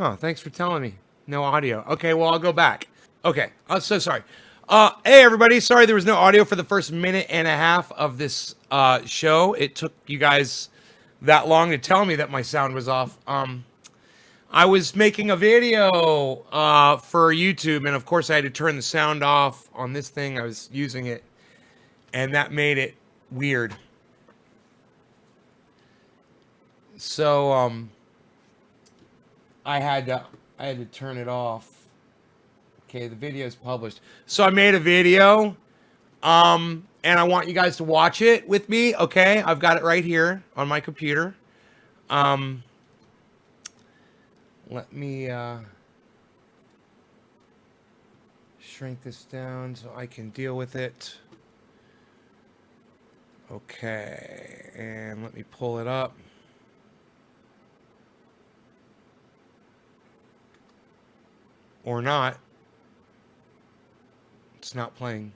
Oh, thanks for telling me. No audio. Okay, well, I'll go back. Okay, I'm so sorry. Hey, everybody. Sorry there was no audio for the first minute and a half of this show. It took you guys that long to tell me that my sound was off. I was making a video for YouTube, and of course I had to turn the sound off on this thing. I was using it, and that made it weird. So I had to turn it off. Okay, the video is published. So I made a video, and I want you guys to watch it with me. Okay, I've got it right here on my computer. Let me shrink this down so I can deal with it. Okay, and let me pull it up. Or not. It's not playing.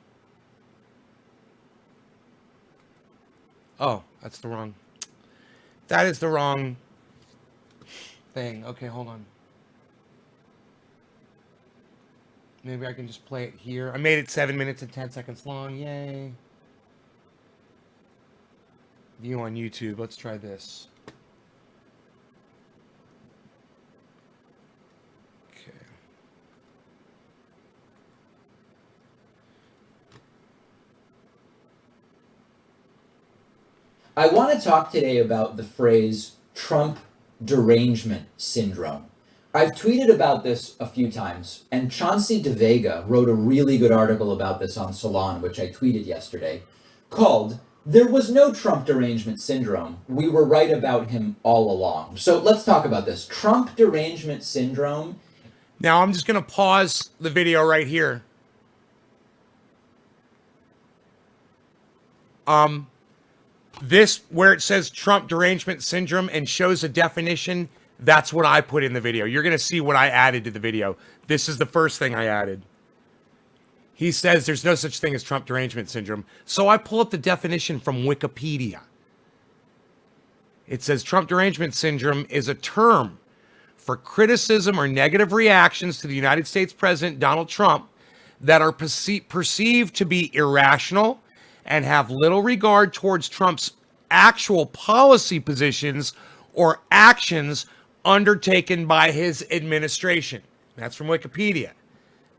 Oh, that's the wrong. That is the wrong thing. Okay, hold on. Maybe I can just play it here. I made it 7 minutes and 10 seconds long. Yay. View on YouTube. Let's try this. Okay. I want to talk today about the phrase Trump derangement syndrome. I've tweeted about this a few times, and Chauncey DeVega wrote a really good article about this on Salon, which I tweeted yesterday, called "There Was No Trump Derangement Syndrome. We Were Right About Him All Along." So let's talk about this. Trump derangement syndrome. Now I'm just going to pause the video right here. This, where it says Trump derangement syndrome and shows a definition, that's what I put in the video. You're going to see what I added to the video. This is the first thing I added. He says there's no such thing as Trump derangement syndrome. So I pull up the definition from Wikipedia. It says Trump derangement syndrome is a term for criticism or negative reactions to the United States President Donald Trump that are perceived to be irrational and have little regard towards Trump's actual policy positions or actions undertaken by his administration. That's from Wikipedia.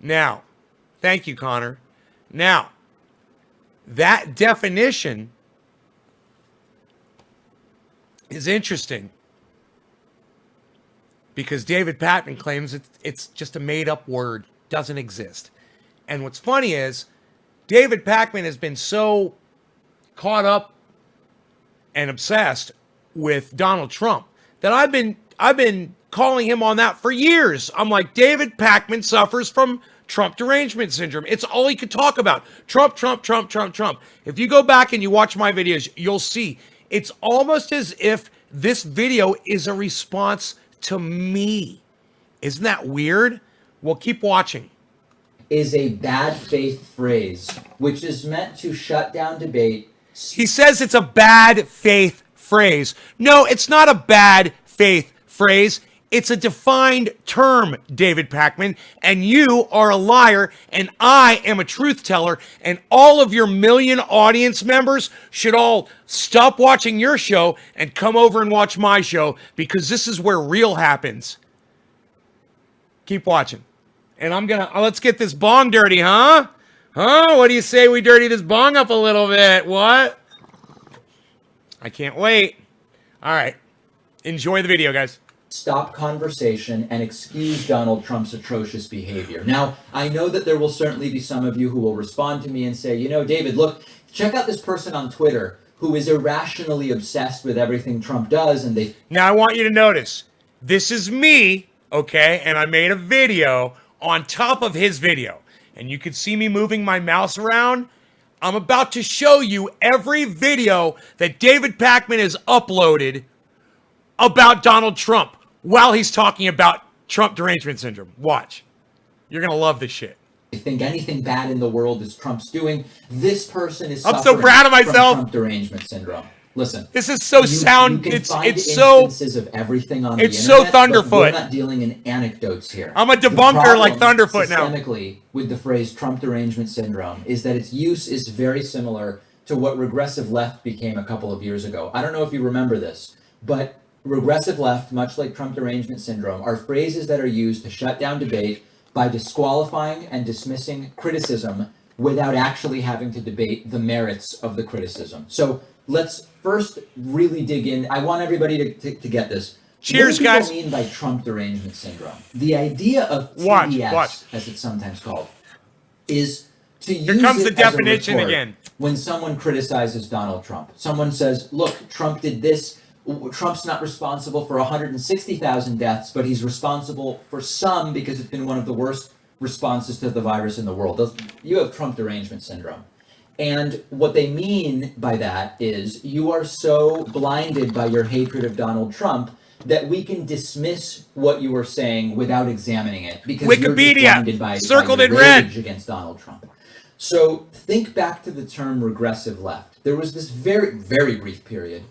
Now, thank you, Connor. Now, that definition is interesting because David Pakman claims it's just a made-up word, doesn't exist. And what's funny is David Pakman has been so caught up and obsessed with Donald Trump that I've been calling him on that for years. I'm like, David Pakman suffers from Trump derangement syndrome. It's all he could talk about. Trump, Trump, Trump, Trump, Trump. If you go back and you watch my videos, you'll see it's almost as if this video is a response to me. Isn't that weird? Well, keep watching. Is a bad faith phrase, which is meant to shut down debate. He says it's a bad faith phrase. No, it's not a bad faith phrase. It's a defined term, David Pakman, and you are a liar, and I am a truth teller, and all of your million audience members should all stop watching your show and come over and watch my show, because this is where real happens. Keep watching. And let's get this bong dirty, huh? Huh? What do you say we dirty this bong up a little bit? What? I can't wait. All right. Enjoy the video, guys. Stop conversation and excuse Donald Trump's atrocious behavior. Now, I know that there will certainly be some of you who will respond to me and say, David, look, check out this person on Twitter who is irrationally obsessed with everything Trump does, and they... Now, I want you to notice, this is me, okay? And I made a video on top of his video. And you can see me moving my mouse around. I'm about to show you every video that David Pakman has uploaded about Donald Trump while he's talking about Trump derangement syndrome. Watch. You're going to love this shit. They think anything bad in the world is Trump's doing. This person is I'm so proud of myself. From Trump derangement syndrome. Listen. This is so sound. You can find it's so instances of everything on the it's so internet, but Thunderfoot. we're not dealing in anecdotes here. I'm a The debunker like problem Thunderfoot now. systemically with the phrase Trump derangement syndrome is that its use is very similar to what regressive left became a couple of years ago. I don't know if you remember this, but regressive left, much like Trump derangement syndrome, are phrases that are used to shut down debate by disqualifying and dismissing criticism without actually having to debate the merits of the criticism. So let's first really dig in. I want everybody to get this. Cheers, what do guys. people mean by Trump derangement syndrome? The idea of TDS, Watch. as it's sometimes called, is to Here use comes it the as a definition retort again. when someone criticizes Donald Trump. Someone says, look, Trump did this. Trump's not responsible for 160,000 deaths, but he's responsible for some because it's been one of the worst responses to the virus in the world. You have Trump derangement syndrome. And what they mean by that is you are so blinded by your hatred of Donald Trump that we can dismiss what you are saying without examining it because you're just blinded by circled your in red rage against Donald Trump. So think back to the term regressive left. There was this very, very brief period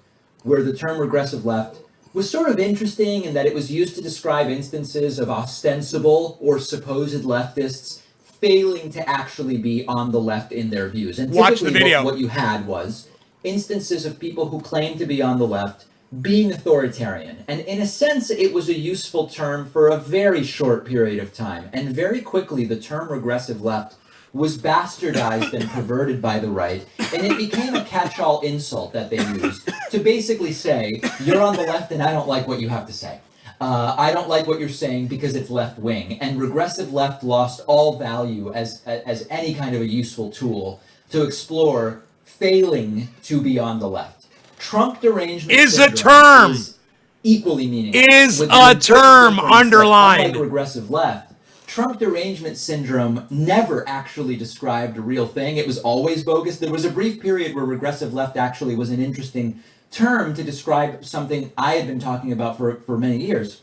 where the term regressive left was sort of interesting in that it was used to describe instances of ostensible or supposed leftists failing to actually be on the left in their views. And watch the video. What you had was instances of people who claimed to be on the left being authoritarian. And in a sense, it was a useful term for a very short period of time. And very quickly, the term regressive left was bastardized and perverted by the right, and it became a catch-all insult that they used to basically say, you're on the left and I don't like what you have to say. I don't like what you're saying because it's left-wing. And regressive left lost all value as any kind of a useful tool to explore failing to be on the left. Trump derangement is a term. Is equally meaningful. Is a term underlined. Unlike regressive left, Trump derangement syndrome never actually described a real thing. It was always bogus. There was a brief period where regressive left actually was an interesting term to describe something I had been talking about for many years,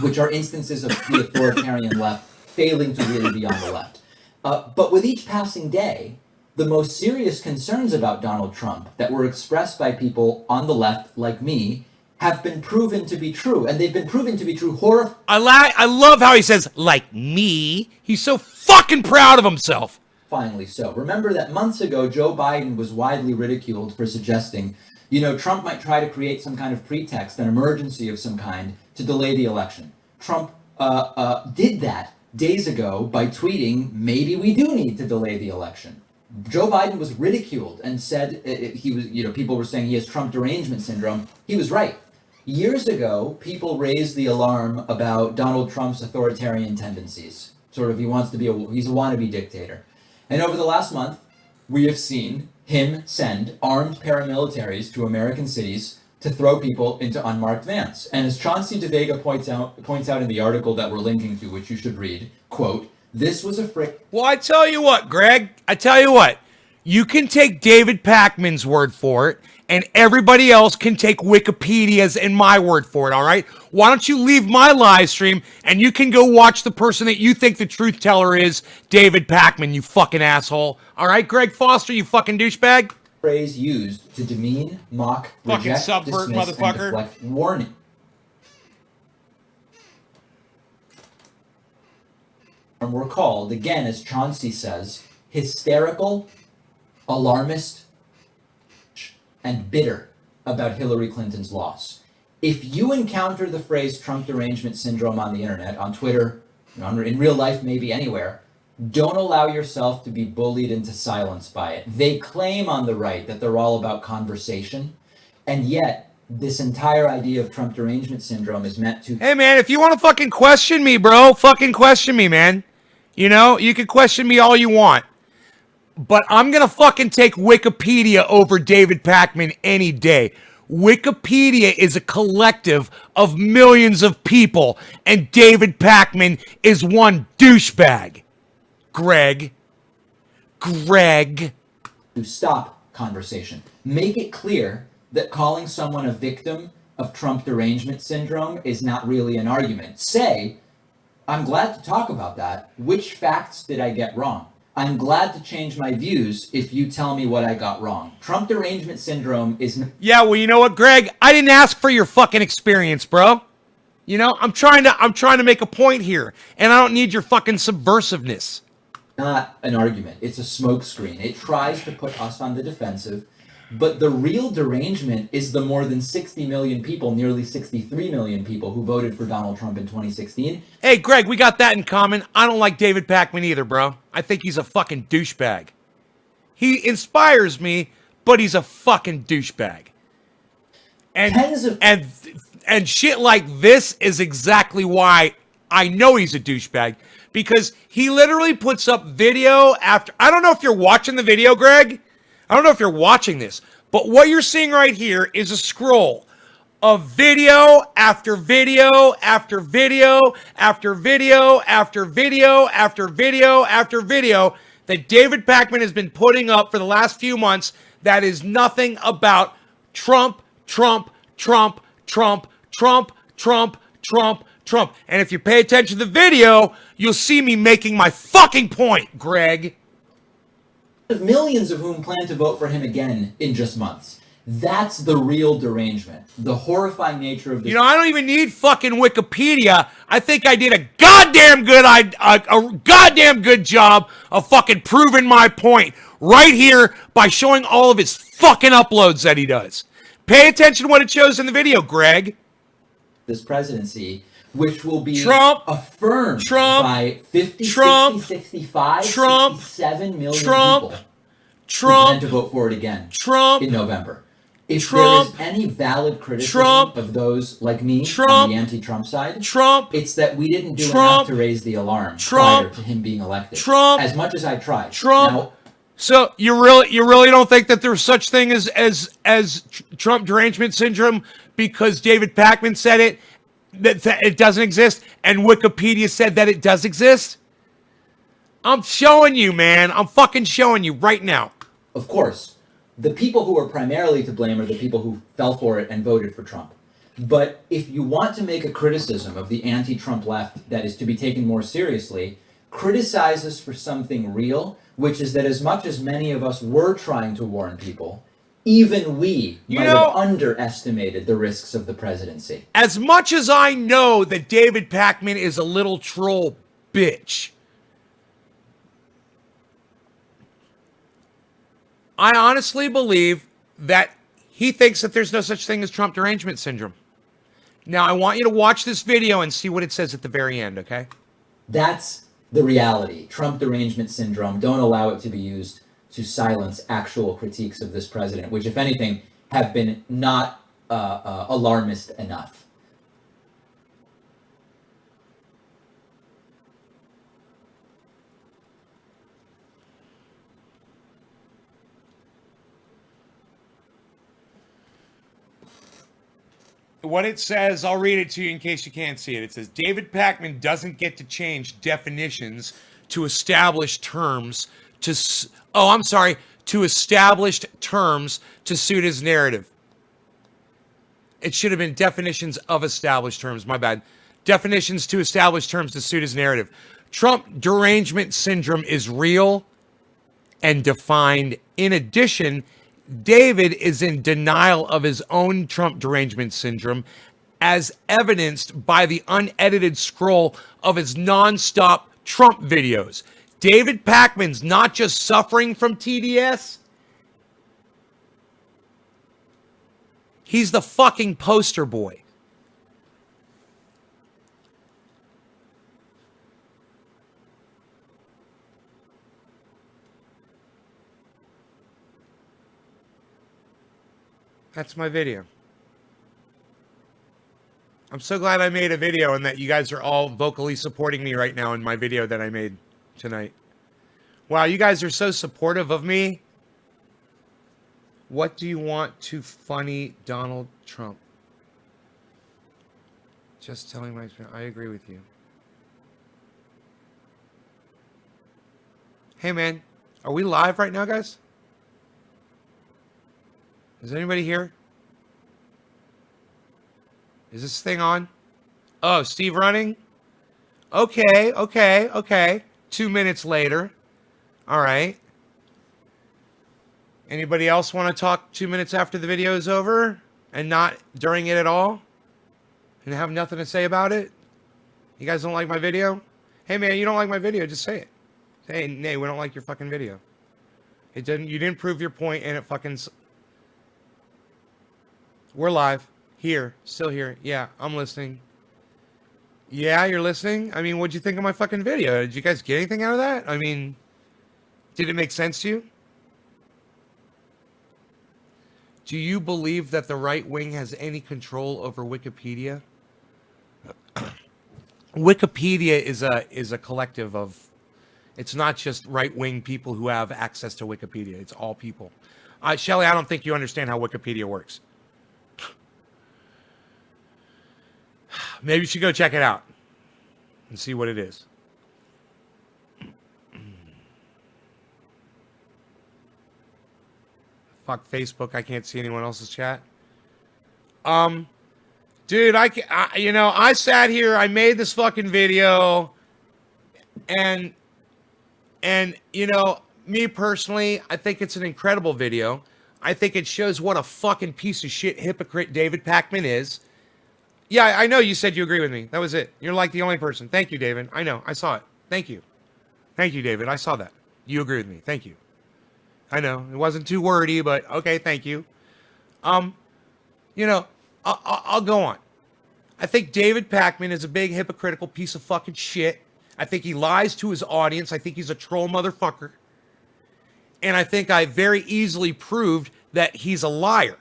which are instances of the authoritarian left failing to really be on the left. But with each passing day, the most serious concerns about Donald Trump that were expressed by people on the left, like me, have been proven to be true, and they've been proven to be true I love how he says, like me. He's so fucking proud of himself. Finally so. Remember that months ago, Joe Biden was widely ridiculed for suggesting, Trump might try to create some kind of pretext, an emergency of some kind, to delay the election. Trump did that days ago by tweeting, maybe we do need to delay the election. Joe Biden was ridiculed and said people were saying he has Trump derangement syndrome. He was right. Years ago, people raised the alarm about Donald Trump's authoritarian tendencies. Sort of, he's a wannabe dictator. And over the last month, we have seen him send armed paramilitaries to American cities to throw people into unmarked vans. And as Chauncey DeVega points out in the article that we're linking to, which you should read, quote, this was a Well, I tell you what, Greg, you can take David Pakman's word for it, and everybody else can take Wikipedia's and my word for it, all right? Why don't you leave my live stream, and you can go watch the person that you think the truth teller is, David Pakman, you fucking asshole. All right, Greg Foster, you fucking douchebag? Phrase used to demean, mock, fucking reject, subvert, dismiss, motherfucker. and deflect warning. And were called, again, as Chauncey says, hysterical, alarmist, and bitter about Hillary Clinton's loss. If you encounter the phrase Trump derangement syndrome on the internet, on Twitter, in real life, maybe anywhere, don't allow yourself to be bullied into silence by it. They claim on the right that they're all about conversation, and yet this entire idea of Trump derangement syndrome is meant to... Hey, man, if you want to fucking question me, bro, fucking question me, man. You can question me all you want. But I'm going to fucking take Wikipedia over David Pakman any day. Wikipedia is a collective of millions of people, and David Pakman is one douchebag. Greg. To stop conversation. Make it clear that calling someone a victim of Trump derangement syndrome is not really an argument. Say, I'm glad to talk about that. Which facts did I get wrong? I'm glad to change my views if you tell me what I got wrong. Trump derangement syndrome is... Yeah, well, you know what, Greg? I didn't ask for your fucking experience, bro. You know, I'm trying to make a point here, and I don't need your fucking subversiveness. Not an argument. It's a smokescreen. It tries to put us on the defensive, but the real derangement is the more than 60 million people, nearly 63 million people who voted for Donald Trump in 2016. Hey, Greg, we got that in common. I don't like David Pakman either, bro. I think he's a fucking douchebag. He inspires me, but he's a fucking douchebag. And shit like this is exactly why I know he's a douchebag, because he literally puts up video after... I don't know if you're watching the video, Greg. I don't know if you're watching this, but what you're seeing right here is a scroll of video after video after video after video after video after video after video that David Pakman has been putting up for the last few months that is nothing about Trump, Trump, Trump, Trump, Trump, Trump, Trump, Trump. And if you pay attention to the video, you'll see me making my fucking point, Greg. Millions of whom plan to vote for him again in just months. That's the real derangement. The horrifying nature of this. You know, I don't even need fucking Wikipedia. I think I did a goddamn good job of fucking proving my point right here by showing all of his fucking uploads that he does. Pay attention to what it shows in the video, Greg. This presidency, which will be Trump, affirmed Trump, by 50, Trump, 60, 65, Trump, 67 million Trump, people Trump, who plan to vote for it again Trump, in November. If Trump, there is any valid criticism Trump, of those like me Trump, on the anti-Trump side, Trump, it's that we didn't do Trump, enough to raise the alarm Trump, prior to him being elected. Trump, as much as I tried. Trump. Now, so you really don't think that there's such thing as Trump derangement syndrome because David Pakman said it, that it doesn't exist, and Wikipedia said that it does exist? I'm showing you, man. I'm fucking showing you right now. of course, the people who are primarily to blame are the people who fell for it and voted for Trump. But if you want to make a criticism of the anti-Trump left that is to be taken more seriously, criticize us for something real, which is that as much as many of us were trying to warn people, even we might have underestimated the risks of the presidency. As much as I know that David Pakman is a little troll bitch, I honestly believe that he thinks that there's no such thing as Trump derangement syndrome. Now, I want you to watch this video and see what it says at the very end, okay? That's the reality. Trump derangement syndrome. Don't allow it to be used to silence actual critiques of this president, which, if anything, have been not alarmist enough. What it says, I'll read it to you in case you can't see it. It says, David Pakman doesn't get to change definitions to established terms to established terms to suit his narrative. It should have been definitions of established terms. My bad. Definitions to established terms to suit his narrative. Trump derangement syndrome is real and defined. In addition, David is in denial of his own Trump derangement syndrome, as evidenced by the unedited scroll of his nonstop Trump videos. David Pakman's not just suffering from TDS. He's the fucking poster boy. That's my video. I'm so glad I made a video and that you guys are all vocally supporting me right now in my video that I made tonight. Wow, you guys are so supportive of me. What do you want to funny Donald Trump? Just telling my... I agree with you. Hey, man. Are we live right now, guys? Is anybody here? Is this thing on? Oh, Steve running? Okay. 2 minutes later. All right. Anybody else want to talk 2 minutes after the video is over and not during it at all? And have nothing to say about it? You guys don't like my video? Hey man, you don't like my video, just say it. Say, hey, we don't like your fucking video. You didn't prove your point and it fucking... We're live. Here. Still here. Yeah, I'm listening. Yeah, you're listening? I mean, what'd you think of my fucking video? Did you guys get anything out of that? I mean, did it make sense to you? Do you believe that the right wing has any control over Wikipedia? Wikipedia is a collective of... It's not just right-wing people who have access to Wikipedia. It's all people. Shelly, I don't think you understand how Wikipedia works. Maybe you should go check it out and see what it is. Fuck Facebook. I can't see anyone else's chat. Dude, I sat here, I made this fucking video, and me personally, I think it's an incredible video. I think it shows what a fucking piece of shit hypocrite David Pakman is. Yeah, I know you said you agree with me. That was it. You're like the only person. Thank you, David. I know. I saw it. Thank you. Thank you, David. I saw that. You agree with me. Thank you. I know. It wasn't too wordy, but okay, thank you. I'll go on. I think David Pakman is a big hypocritical piece of fucking shit. I think he lies to his audience. I think he's a troll motherfucker. And I think I very easily proved that he's a liar.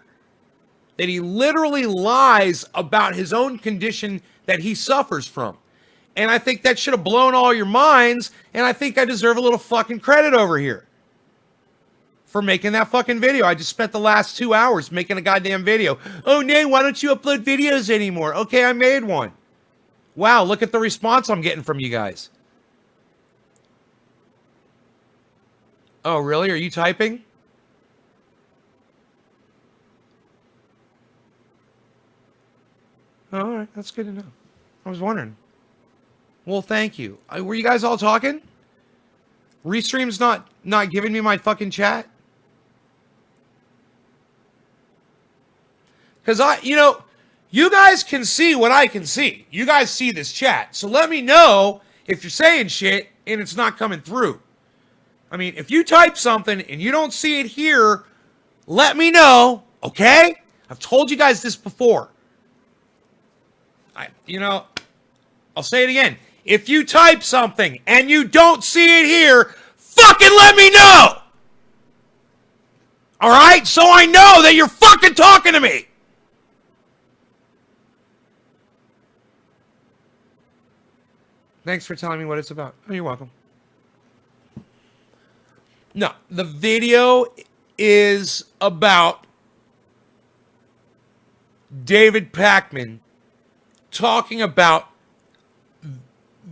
That he literally lies about his own condition that he suffers from. And I think that should have blown all your minds, and I think I deserve a little fucking credit over here for making that fucking video. I just spent the last 2 hours making a goddamn video. Oh, Nate, why don't you upload videos anymore? Okay, I made one. Wow, look at the response I'm getting from you guys. Oh, really? Are you typing? Oh, all right, that's good to know. I was wondering. Well, thank you. Were you guys all talking? Restream's not giving me my fucking chat? Because you guys can see what I can see. You guys see this chat. So let me know if you're saying shit and it's not coming through. I mean, if you type something and you don't see it here, let me know, okay? I've told you guys this before. I'll say it again. If you type something and you don't see it here, fucking let me know! Alright? So I know that you're fucking talking to me! Thanks for telling me what it's about. Oh, you're welcome. No, the video is about David Pakman talking about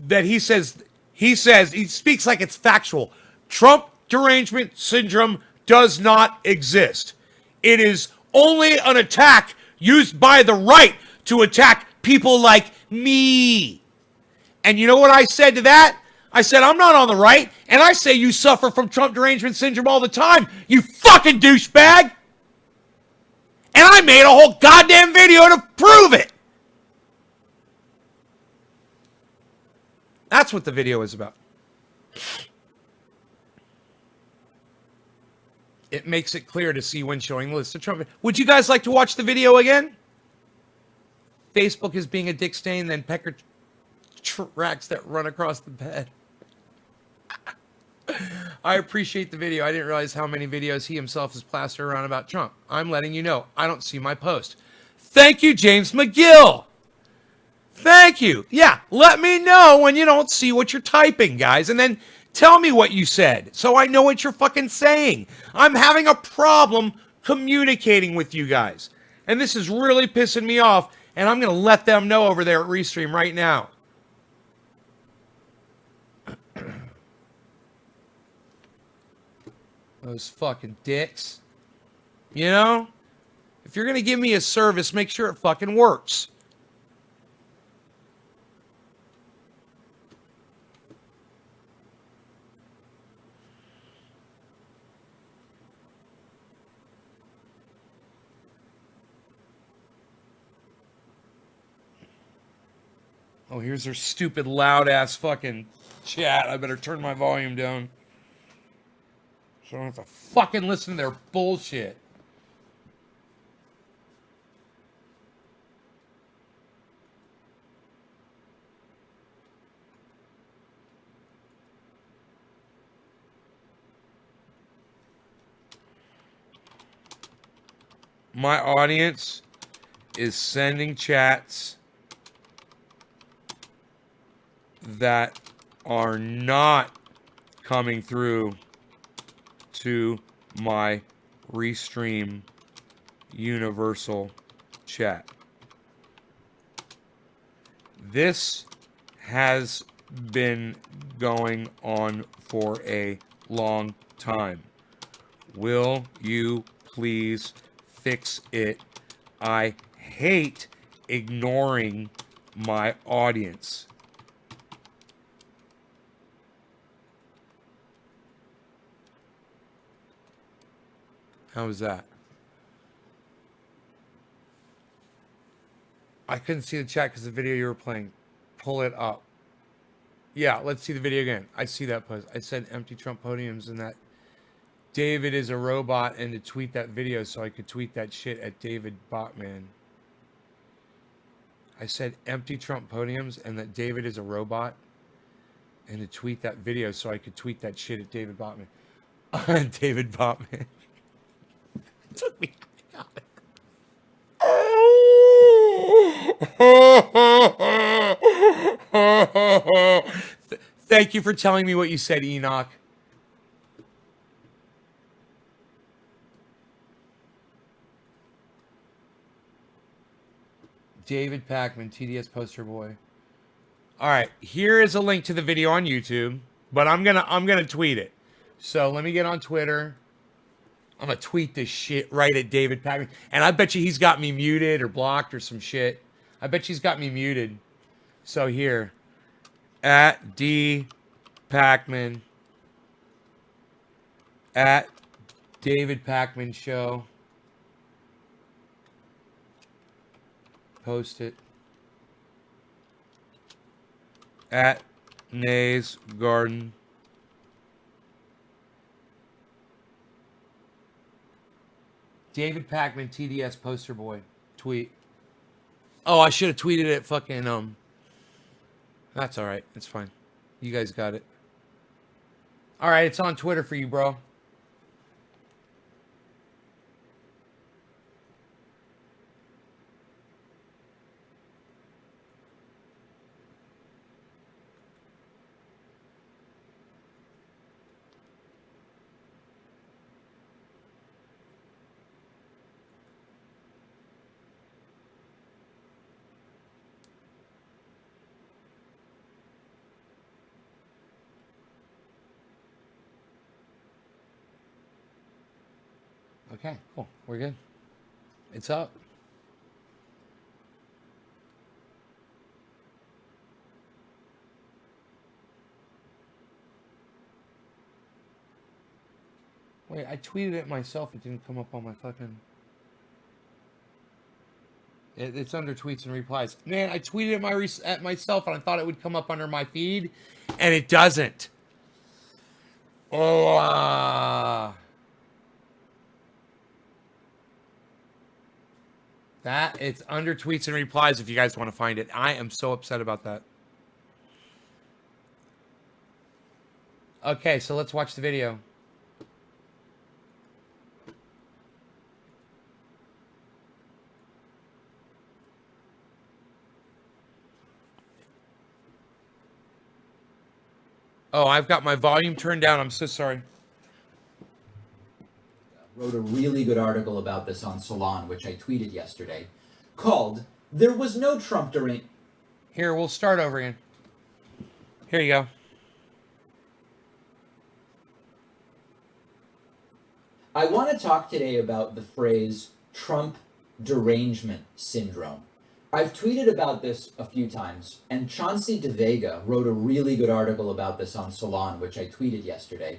that he speaks like it's factual. Trump derangement syndrome does not exist. It is only an attack used by the right to attack people like me. And you know what I said to that? I said, I'm not on the right, and I say you suffer from Trump derangement syndrome all the time, you fucking douchebag! And I made a whole goddamn video to prove it! That's what the video is about. It makes it clear to see when showing the list of Trump. Would you guys like to watch the video again? Facebook is being a dick stain, then pecker tracks that run across the bed. I appreciate the video. I didn't realize how many videos he himself has plastered around about Trump. I'm letting you know. I don't see my post. Thank you, James McGill. Thank you. Yeah, let me know when you don't see what you're typing, guys. And then tell me what you said so I know what you're fucking saying. I'm having a problem communicating with you guys. And this is really pissing me off. And I'm going to let them know over there at Restream right now. Those fucking dicks. You know? If you're going to give me a service, make sure it fucking works. Oh, here's their stupid loud ass fucking chat. I better turn my volume down so I don't have to fucking listen to their bullshit. My audience is sending chats that are not coming through to my Restream Universal chat. This has been going on for a long time. Will you please fix it? I hate ignoring my audience. How was that? I couldn't see the chat because the video you were playing. Pull it up. Yeah, let's see the video again. I see that post. I said empty Trump podiums and that David is a robot and to tweet that video so I could tweet that shit at David Pakman. I said empty Trump podiums and that David is a robot and to tweet that video so I could tweet that shit at David Pakman. David Pakman. Took me out of it. Thank you for telling me what you said, Enoch. David Pakman, TDS poster boy. All right, here is a link to the video on YouTube, but I'm gonna tweet it. So let me get on Twitter. I'm gonna tweet this shit right at David Pakman, and I bet you he's got me muted or blocked or some shit. I bet he's got me muted. So here, at D Pakman, at David Pakman Show. Post it. At Nays Garden. David Pakman, TDS poster boy. Tweet. Oh, I should have tweeted it fucking, That's alright. It's fine. You guys got it. Alright, it's on Twitter for you, bro. Okay, cool. We're good. It's up. Wait, I tweeted it myself. It didn't come up on my fucking... It's under tweets and replies. Man, I tweeted it at myself and I thought it would come up under my feed, and it doesn't. Oh, that it's under tweets and replies if you guys want to find it. I am so upset about that. Okay, so let's watch the video. Oh, I've got my volume turned down. I'm so sorry. Wrote a really good article about this on Salon, which I tweeted yesterday, called "There Was No Trump During..." Here, we'll start over again. Here you go. I want to talk today about the phrase Trump derangement syndrome. I've tweeted about this a few times, and Chauncey DeVega wrote a really good article about this on Salon, which I tweeted yesterday,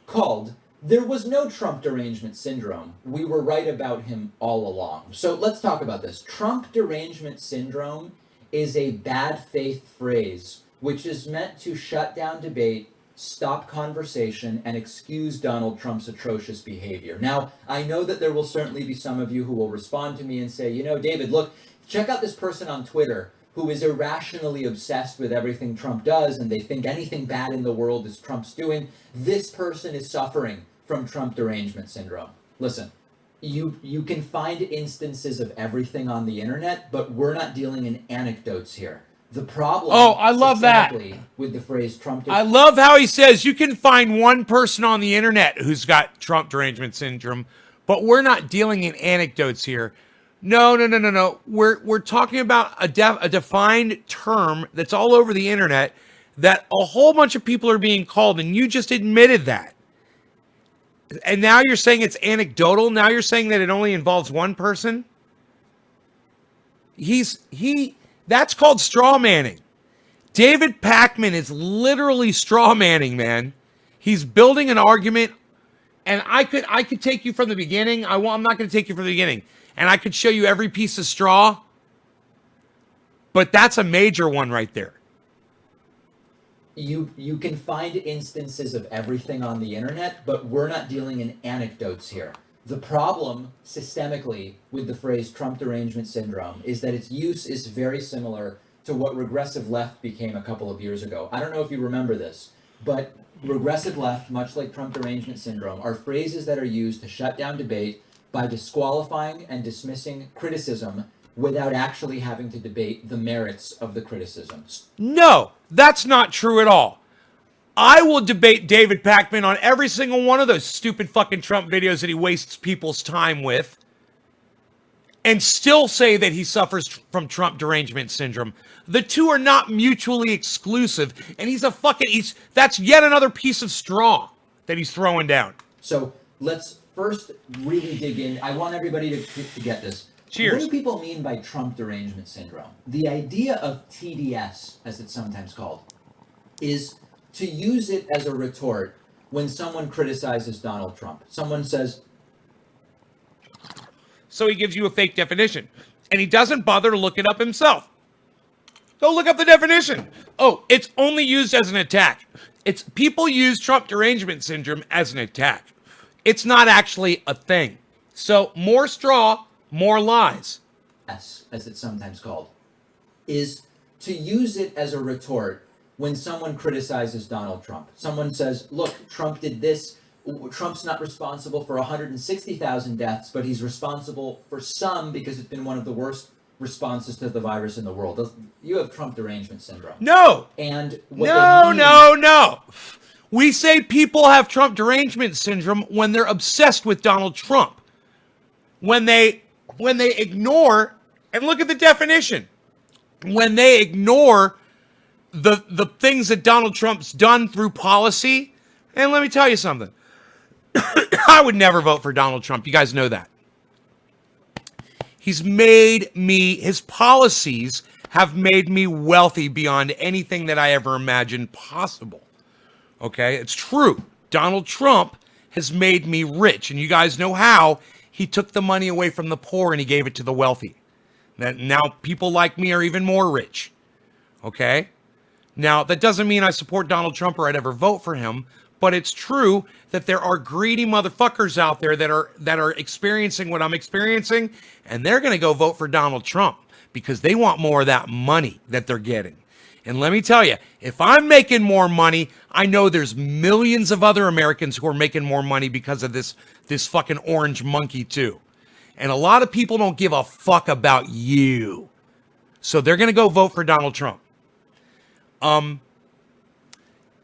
called "There Was No Trump Derangement Syndrome. We Were Right About Him All Along." So let's talk about this. Trump derangement syndrome is a bad faith phrase which is meant to shut down debate, stop conversation, and excuse Donald Trump's atrocious behavior. Now, I know that there will certainly be some of you who will respond to me and say, you know, David, look, check out this person on Twitter who is irrationally obsessed with everything Trump does, and they think anything bad in the world is Trump's doing. This person is suffering from Trump derangement syndrome. Listen, you can find instances of everything on the internet, but we're not dealing in anecdotes here. The problem I love that. With the phrase Trump. I love how he says you can find one person on the internet who's got Trump derangement syndrome, but we're not dealing in anecdotes here. No. We're talking about a defined term that's all over the internet that a whole bunch of people are being called, and you just admitted that. And now you're saying it's anecdotal. Now you're saying that it only involves one person. That's called straw manning. David Pakman is literally straw manning, man. He's building an argument, and I could take you from the beginning. I'm not going to take you from the beginning, and I could show you every piece of straw. But that's a major one right there. You can find instances of everything on the internet, but we're not dealing in anecdotes here. The problem systemically with the phrase Trump derangement syndrome is that its use is very similar to what regressive left became a couple of years ago. I don't know if you remember this, but regressive left, much like Trump derangement syndrome, are phrases that are used to shut down debate by disqualifying and dismissing criticism without actually having to debate the merits of the criticisms. No, that's not true at all. I will debate David Pakman on every single one of those stupid fucking Trump videos that he wastes people's time with, and still say that he suffers from Trump derangement syndrome. The two are not mutually exclusive, and that's yet another piece of straw that he's throwing down. So let's first really dig in. I want everybody to get this. Cheers. What do people mean by Trump derangement syndrome? The idea of TDS, as it's sometimes called, is to use it as a retort when someone criticizes Donald Trump. Someone says... So he gives you a fake definition, and he doesn't bother to look it up himself. Go look up the definition. Oh, it's only used as an attack. People use Trump derangement syndrome as an attack. It's not actually a thing. So more straw, more lies. As it's sometimes called, is to use it as a retort when someone criticizes Donald Trump. Someone says, look, Trump did this. Trump's not responsible for 160,000 deaths, but he's responsible for some because it's been one of the worst responses to the virus in the world. You have Trump derangement syndrome. No. And No. We say people have Trump derangement syndrome when they're obsessed with Donald Trump. When they ignore, and look at the definition, when they ignore the things that Donald Trump's done through policy. And let me tell you something. I would never vote for Donald Trump. You guys know that. His policies have made me wealthy beyond anything that I ever imagined possible. Okay? It's true. Donald Trump has made me rich. And you guys know how. He took the money away from the poor and he gave it to the wealthy. Now people like me are even more rich. Okay? Now, that doesn't mean I support Donald Trump or I'd ever vote for him, but it's true that there are greedy motherfuckers out there that are experiencing what I'm experiencing, and they're going to go vote for Donald Trump because they want more of that money that they're getting. And let me tell you, if I'm making more money, I know there's millions of other Americans who are making more money because of this fucking orange monkey too. And a lot of people don't give a fuck about you. So they're going to go vote for Donald Trump.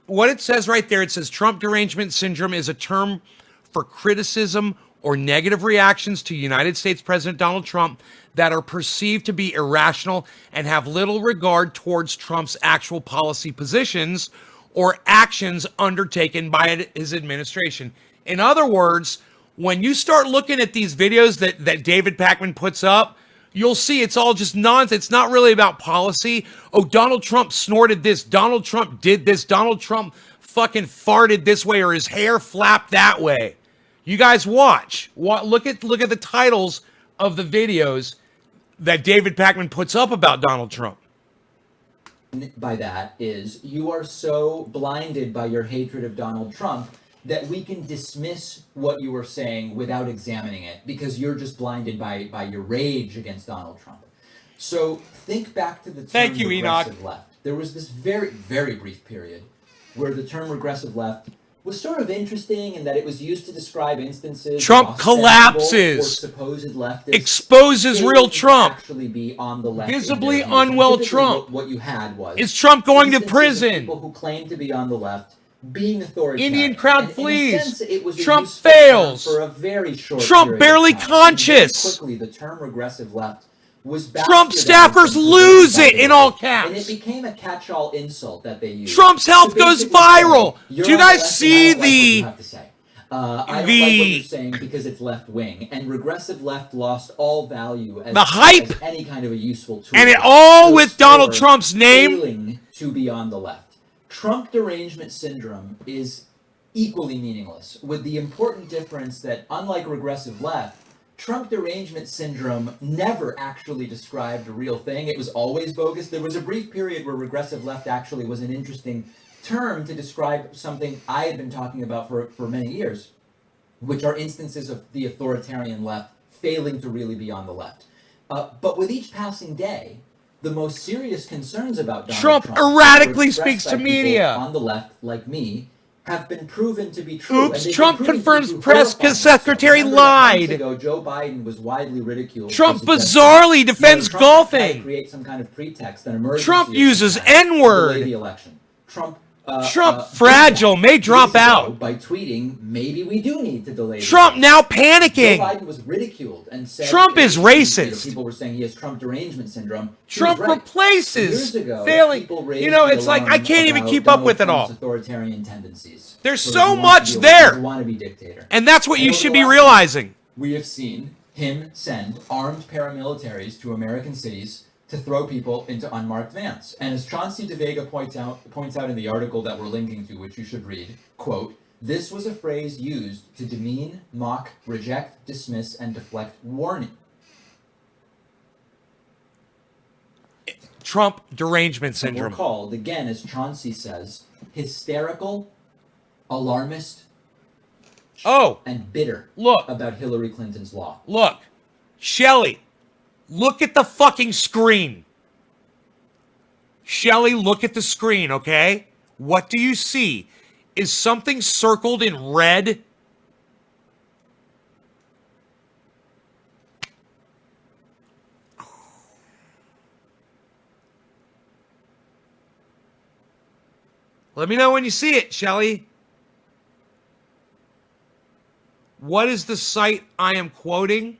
What it says right there, it says Trump derangement syndrome is a term for criticism or negative reactions to United States President Donald Trump that are perceived to be irrational and have little regard towards Trump's actual policy positions or actions undertaken by his administration. In other words, when you start looking at these videos that David Pakman puts up, you'll see it's all just nonsense. It's not really about policy. Oh, Donald Trump snorted this. Donald Trump did this. Donald Trump fucking farted this way or his hair flapped that way. You guys watch. Look at the titles of the videos that David Pakman puts up about Donald Trump. by that is you are so blinded by your hatred of Donald Trump that we can dismiss what you were saying without examining it because you're just blinded by your rage against Donald Trump. So think back to the term Thank you, regressive Enoch. left. There was this very, very brief period where the term regressive left was sort of interesting in that it was used to describe instances Trump of ostensible collapses, or supposed leftists exposes real failing to Trump, actually be on the left in visibly their views. And unwell typically Trump. what you had was Is Trump going to instances of prison? people who claim to be on the left being authoritarian. Indian crowd And flees. in a sense, it was a Trump useful term fails. for a very short Trump period barely of time. conscious. And very quickly, the term regressive left was Trump bastardized staffers and lose perverted it in by all the caps. And it became a catch-all insult that they used. Trump's health goes basically viral. say, "You're Do you on the guys left and see I don't like what you the have to say. I don't like what you're saying because it's left wing, and regressive left lost all value as, the hype, as any kind of a useful tool. and it all to with Donald explore Trump's name? Failing to be on the left. Trump derangement syndrome is equally meaningless, with the important difference that, unlike regressive left, Trump derangement syndrome never actually described a real thing. It was always bogus. There was a brief period where regressive left actually was an interesting term to describe something I had been talking about for many years, which are instances of the authoritarian left failing to really be on the left. But with each passing day, the most serious concerns about Donald Trump erratically expressed speaks by to people media on the left, like me, have been proven to be true. Oops, And they've Trump been proven to be confirms true press horrifying secretary themselves. Remember that months lied. ago, Joe Biden was widely ridiculed. Trump for suggesting, bizarrely defends Trump tried to golfing. create some kind of pretext, an emergency Trump of some uses kind to delay N-word. the election. Trump fragile, may drop out. by tweeting, maybe we do need to delay. Trump now Joe panicking. Biden was ridiculed and said Trump is racist. People were saying he has Trump derangement syndrome. He Trump was right. replaces Years ago, failing. people raised You know, the it's like I alarm can't even about keep up Donald with it Trump's all. Authoritarian tendencies. There's So so he wants much to be there. a wannabe dictator. And that's what And you over should the be last realizing. We have seen him send armed paramilitaries to American cities to throw people into unmarked vans. And as Chauncey DeVega points out in the article that we're linking to, which you should read, quote, "This was a phrase used to demean, mock, reject, dismiss, and deflect warning." Trump derangement And we're syndrome. called, again, as Chauncey says, hysterical, alarmist, Oh, and bitter look, about Hillary Clinton's law. look. Shelly, look at the fucking screen. Shelly, look at the screen, okay? What do you see? Is something circled in red? Let me know when you see it, Shelly. What is the site I am quoting?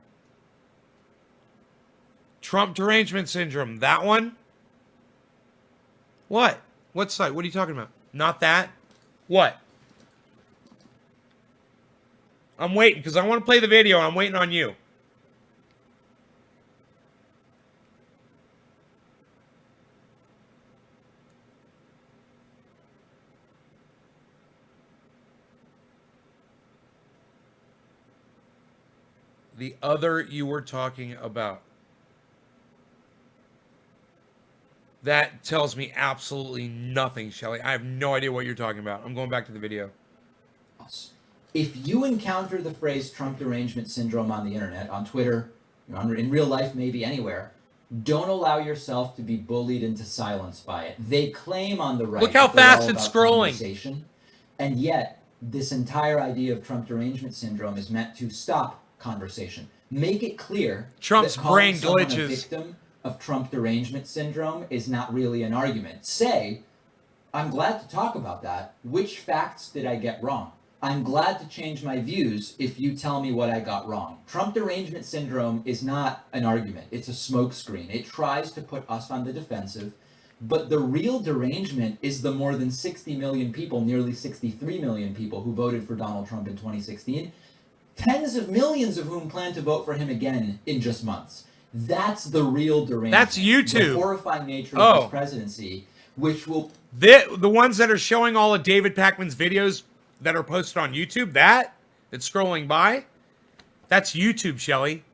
Trump derangement syndrome. That one? What? What site? What are you talking about? Not that? What? I'm waiting because I want to play the video. I'm waiting on you. The other you were talking about. That tells me absolutely nothing, Shelly. I have no idea what you're talking about. I'm going back to the video. If you encounter the phrase Trump derangement syndrome on the internet, on Twitter, in real life, maybe anywhere, don't allow yourself to be bullied into silence by it. They claim on the right. Look how that they're fast all it's about scrolling. conversation, and yet this entire idea of Trump derangement syndrome is meant to stop conversation. Make it clear Trump's that calling brain someone glitches. a victim of Trump derangement syndrome is not really an argument. Say, I'm glad to talk about that. Which facts did I get wrong? I'm glad to change my views if you tell me what I got wrong. Trump derangement syndrome is not an argument. It's a smokescreen. It tries to put us on the defensive. But the real derangement is the more than 60 million people, nearly 63 million people who voted for Donald Trump in 2016, tens of millions of whom plan to vote for him again in just months. That's the real derangement. That's YouTube. The horrifying nature of his presidency, which will... The ones that are showing all of David Pakman's videos that are posted on YouTube, that's scrolling by, that's YouTube, Shelly.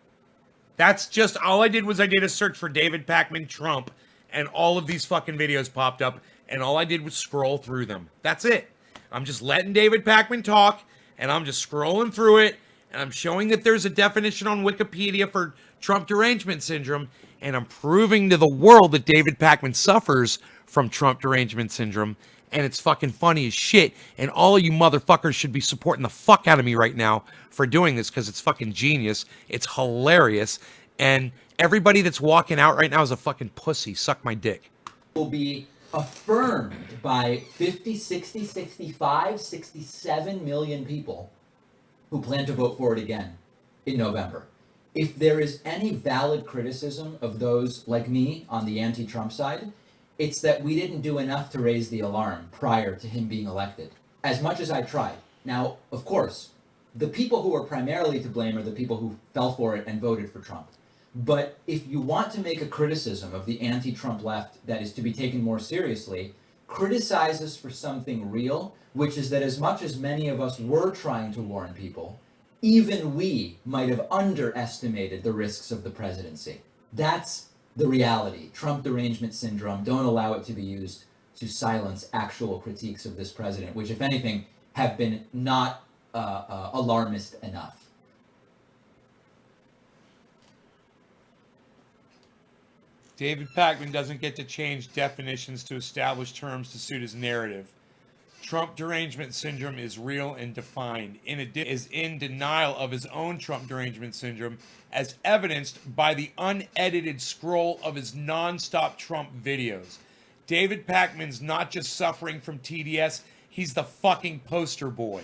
That's just, all I did was I did a search for David Pakman Trump, and all of these fucking videos popped up, and all I did was scroll through them. That's it. I'm just letting David Pakman talk, and I'm just scrolling through it, and I'm showing that there's a definition on Wikipedia for Trump derangement syndrome, and I'm proving to the world that David Pakman suffers from Trump derangement syndrome, and it's fucking funny as shit, and all of you motherfuckers should be supporting the fuck out of me right now for doing this, because it's fucking genius, it's hilarious, and everybody that's walking out right now is a fucking pussy. Suck my dick. Will be affirmed by 50, 60, 65, 67 million people who plan to vote for it again in November. If there is any valid criticism of those like me on the anti-Trump side, it's that we didn't do enough to raise the alarm prior to him being elected, as much as I tried. Now, of course, the people who are primarily to blame are the people who fell for it and voted for Trump. But if you want to make a criticism of the anti-Trump left that is to be taken more seriously, criticize us for something real, which is that as much as many of us were trying to warn people, even we might have underestimated the risks of the presidency. That's the reality. Trump derangement syndrome. Don't allow it to be used to silence actual critiques of this president, which, if anything, have been not alarmist enough. David Pakman doesn't get to change definitions to establish terms to suit his narrative. Trump derangement syndrome is real and defined. Is in denial of his own Trump derangement syndrome, as evidenced by the unedited scroll of his non-stop Trump videos. David Pakman's not just suffering from TDS, he's the fucking poster boy.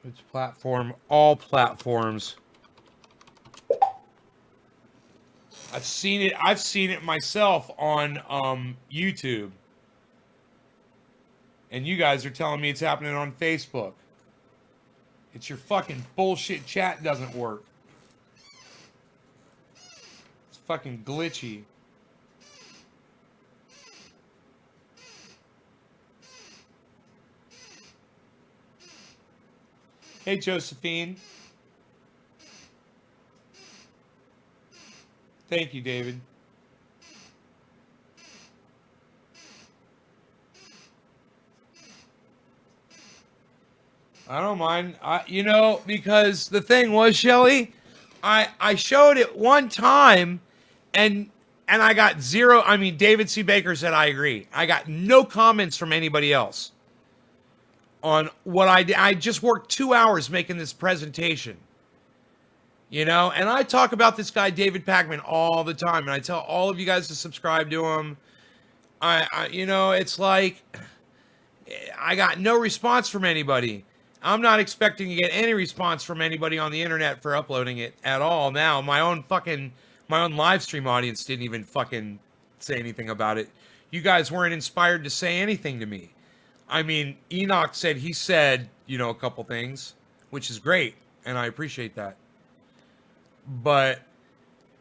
Which platform? All platforms. I've seen it myself on YouTube. And you guys are telling me it's happening on Facebook. It's your fucking bullshit chat doesn't work. It's fucking glitchy. Hey, Josephine. Thank you, David. I don't mind. Because the thing was, Shelly, I showed it one time and I got zero. I mean, David C. Baker said, I agree. I got no comments from anybody else on what I did. I just worked 2 hours making this presentation, and I talk about this guy, David Pakman, all the time. And I tell all of you guys to subscribe to him. It's like, I got no response from anybody. I'm not expecting to get any response from anybody on the internet for uploading it at all. Now, my own live stream audience didn't even fucking say anything about it. You guys weren't inspired to say anything to me. I mean, Enoch said a couple things, which is great, and I appreciate that. But,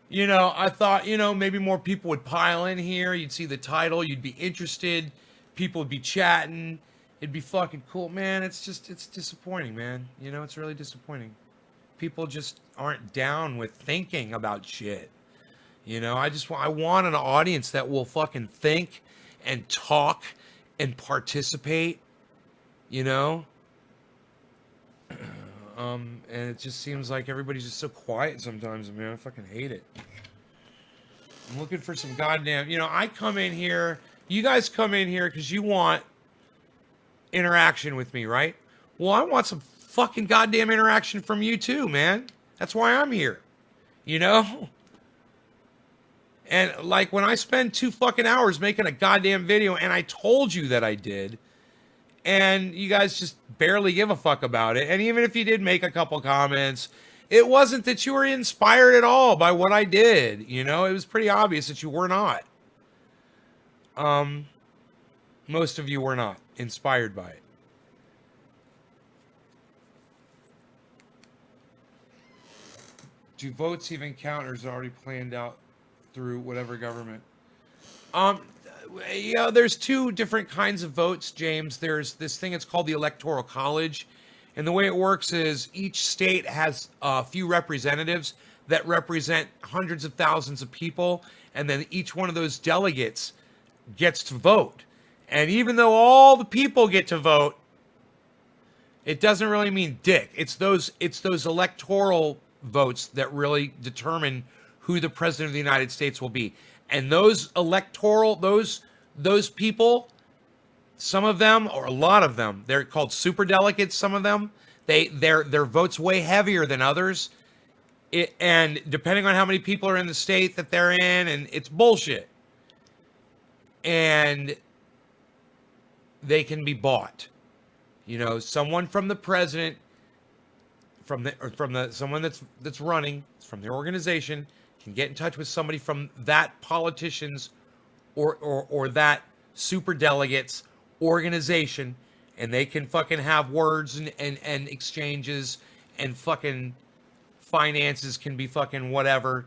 I thought, maybe more people would pile in here. You'd see the title. You'd be interested. People would be chatting. It'd be fucking cool. Man, it's disappointing, man. It's really disappointing. People just aren't down with thinking about shit. I want an audience that will fucking think and talk and participate, and it just seems like everybody's just so quiet sometimes, man. I fucking hate it. I'm looking for some goddamn, I come in here, you guys come in here because you want interaction with me, right? Well, I want some fucking goddamn interaction from you too, man. That's why I'm here, And like when I spend 2 fucking hours making a goddamn video, and I told you that I did, and you guys just barely give a fuck about it. And even if you did make a couple comments, It wasn't that you were inspired at all by what I did. You know, it was pretty obvious that you were not. Most of you were not inspired by it. Do votes even count, or is it already planned out through whatever government? Yeah, there's two different kinds of votes, James. There's this thing, it's called the Electoral College. And the way it works is each state has a few representatives that represent hundreds of thousands of people. And then each one of those delegates gets to vote. And even though all the people get to vote, it doesn't really mean dick. It's those electoral votes that really determine who the president of the United States will be. And those electoral, those people, some of them, or a lot of them, they're called super delegates. Some of them, their votes way heavier than others. And depending on how many people are in the state that they're in, and it's bullshit. And they can be bought. You know, someone from the president, someone that's running from their organization can get in touch with somebody from that politician's or that super delegate's organization, and they can fucking have words and exchanges, and fucking finances can be fucking whatever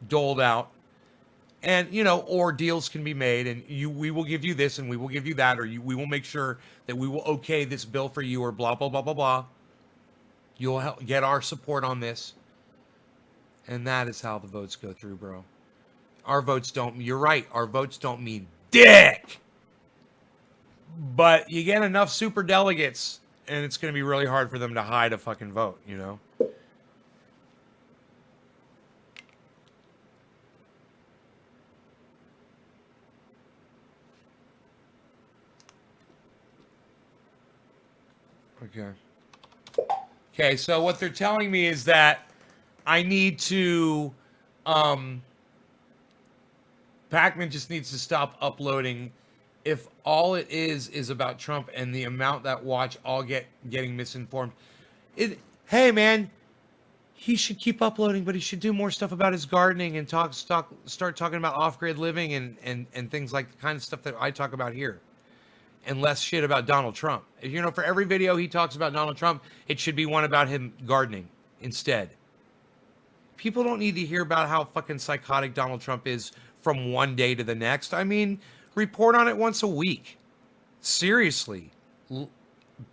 doled out. And, you know, or deals can be made, and we will give you this and we will give you that, or we will make sure that we will okay this bill for you, or blah, blah, blah, blah, blah. You'll get our support on this. And that is how the votes go through, bro. Our votes don't, you're right, our votes don't mean dick. But you get enough super delegates, and it's going to be really hard for them to hide a fucking vote, you know? Okay, so what they're telling me is that I need to, Pakman just needs to stop uploading. If all it is about Trump and the amount that watch all getting misinformed. Hey man, he should keep uploading, but he should do more stuff about his gardening and start talking about off-grid living and things like the kind of stuff that I talk about here. And less shit about Donald Trump. You know, for every video he talks about Donald Trump, it should be one about him gardening instead. People don't need to hear about how fucking psychotic Donald Trump is from one day to the next. I mean, report on it once a week. Seriously.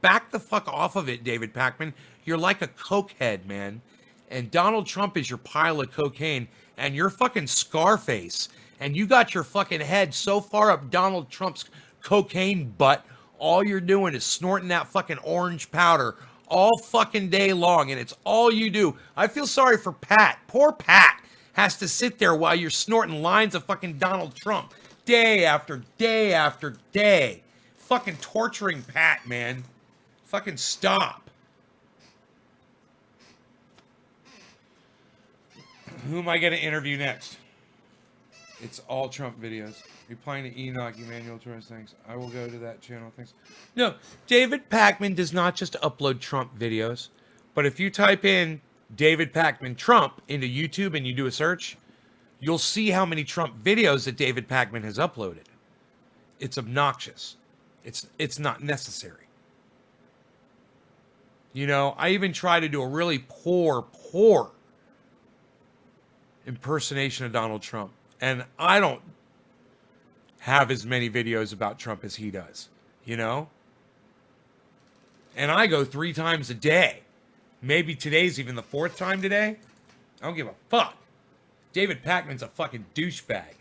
Back the fuck off of it, David Pakman. You're like a cokehead, man. And Donald Trump is your pile of cocaine. And you're fucking Scarface. And you got your fucking head so far up Donald Trump's cocaine butt, all you're doing is snorting that fucking orange powder all fucking day long, and it's all you do. I feel sorry for Pat. Poor Pat has to sit there while you're snorting lines of fucking Donald Trump day after day after day. Fucking torturing Pat, man. Fucking stop. Who am I going to interview next? It's all Trump videos. Replying to Enoch, Emmanuel Torres, thanks. I will go to that channel, thanks. No, David Pakman does not just upload Trump videos. But if you type in David Pakman Trump into YouTube and you do a search, you'll see how many Trump videos that David Pakman has uploaded. It's obnoxious. It's not necessary. You know, I even try to do a really poor impersonation of Donald Trump. And I don't have as many videos about Trump as he does, you know? And I go 3 times a day. Maybe today's even the 4th time today. I don't give a fuck. David Pakman's a fucking douchebag.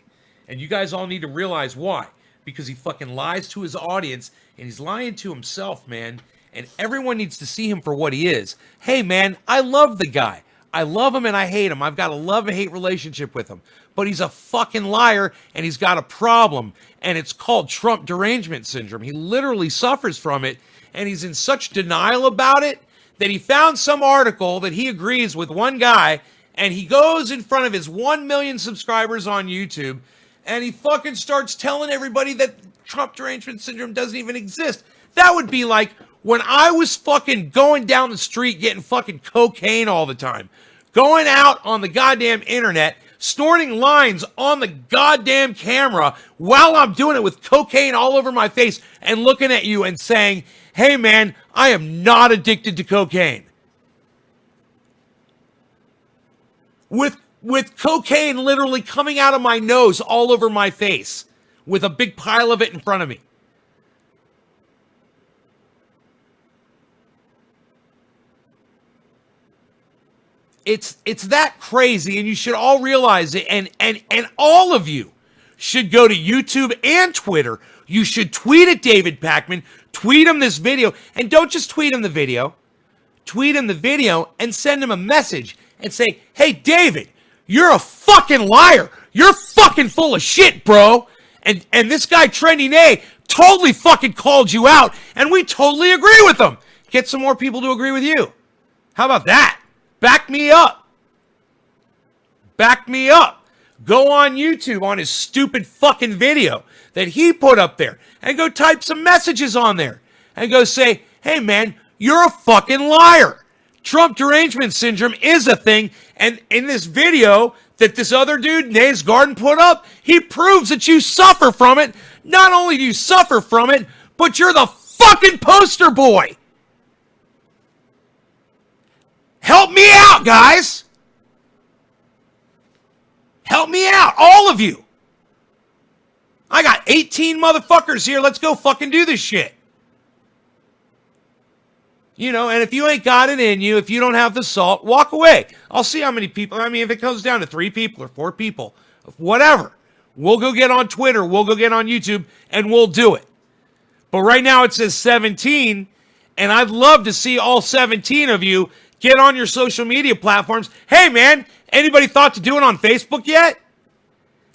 And you guys all need to realize why. Because he fucking lies to his audience, and he's lying to himself, man. And everyone needs to see him for what he is. Hey, man, I love the guy. I love him and I hate him. I've got a love and hate relationship with him. But he's a fucking liar, and he's got a problem. And it's called Trump derangement syndrome. He literally suffers from it, and he's in such denial about it that he found some article that he agrees with one guy, and he goes in front of his 1 million subscribers on YouTube, and he fucking starts telling everybody that Trump derangement syndrome doesn't even exist. That would be like when I was fucking going down the street getting fucking cocaine all the time, going out on the goddamn internet, snorting lines on the goddamn camera while I'm doing it with cocaine all over my face and looking at you and saying, hey man, I am not addicted to cocaine. With cocaine literally coming out of my nose all over my face with a big pile of it in front of me. It's that crazy, and you should all realize it, and all of you should go to YouTube and Twitter. You should tweet at David Pakman, tweet him this video, and don't just tweet him the video. Tweet him the video and send him a message and say, hey, David, you're a fucking liar. You're fucking full of shit, bro. And this guy, Trendy Nay, totally fucking called you out, and we totally agree with him. Get some more people to agree with you. How about that? Back me up. Back me up. Go on YouTube on his stupid fucking video that he put up there and go type some messages on there and go say, hey man, you're a fucking liar. Trump derangement syndrome is a thing. And in this video that this other dude, Nays Garden, put up, he proves that you suffer from it. Not only do you suffer from it, but you're the fucking poster boy. Help me out, guys. Help me out, all of you. I got 18 motherfuckers here. Let's go fucking do this shit. You know, and if you ain't got it in you, if you don't have the salt, walk away. I'll see how many people. I mean, if it comes down to 3 people or 4 people, whatever. We'll go get on Twitter. We'll go get on YouTube, and we'll do it. But right now it says 17, and I'd love to see all 17 of you get on your social media platforms. Hey, man, anybody thought to do it on Facebook yet?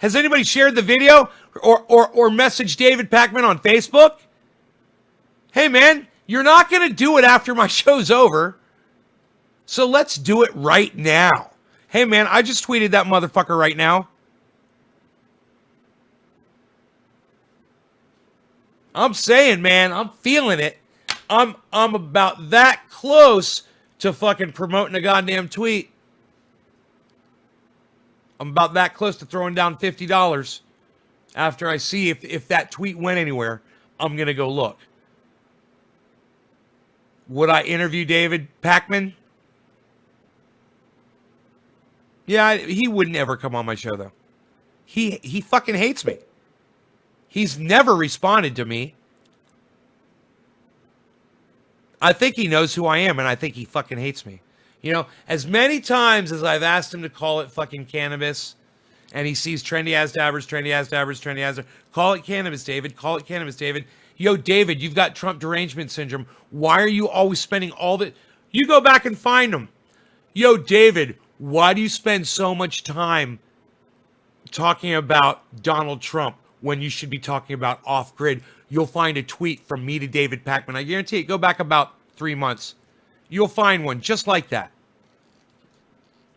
Has anybody shared the video or messaged David Pakman on Facebook? Hey, man, you're not going to do it after my show's over. So let's do it right now. Hey, man, I just tweeted that motherfucker right now. I'm saying, man, I'm feeling it. I'm about that close to fucking promoting a goddamn tweet. I'm about that close to throwing down $50 after I see if that tweet went anywhere. I'm going to go look. Would I interview David Pakman? Yeah, he wouldn't ever come on my show, though. He fucking hates me. He's never responded to me. I think he knows who I am, and I think he fucking hates me. You know, as many times as I've asked him to call it fucking cannabis, and he sees trendy ass dabbers, call it cannabis, David, call it cannabis, David. Yo, David, you've got Trump derangement syndrome. Why are you always spending all the... You go back and find him. Yo, David, why do you spend so much time talking about Donald Trump when you should be talking about off-grid? You'll find a tweet from me to David Pakman. I guarantee it. Go back about 3 months. You'll find one just like that.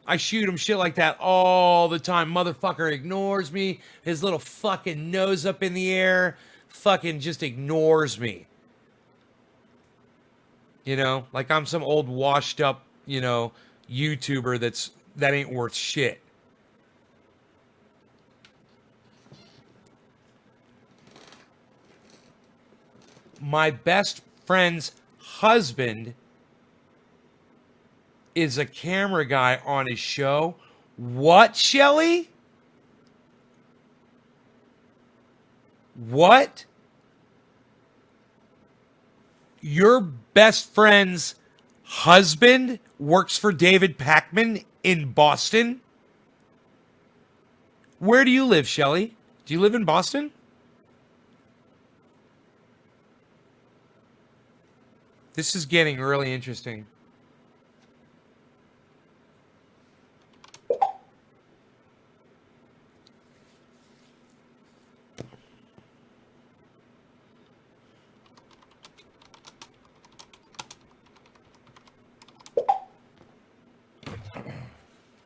I shoot him shit like that all the time. Motherfucker ignores me. His little fucking nose up in the air. Fucking just ignores me. You know? Like I'm some old washed up, you know, YouTuber that ain't worth shit. My best friend's husband is a camera guy on his show. What, Shelly? What? Your best friend's husband works for David Pakman in Boston? Where do you live, Shelly? Do you live in Boston? This is getting really interesting.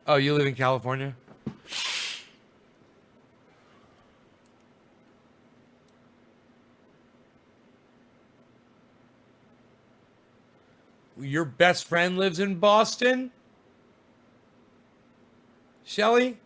Oh, you live in California? your best friend lives in Boston? Shelly?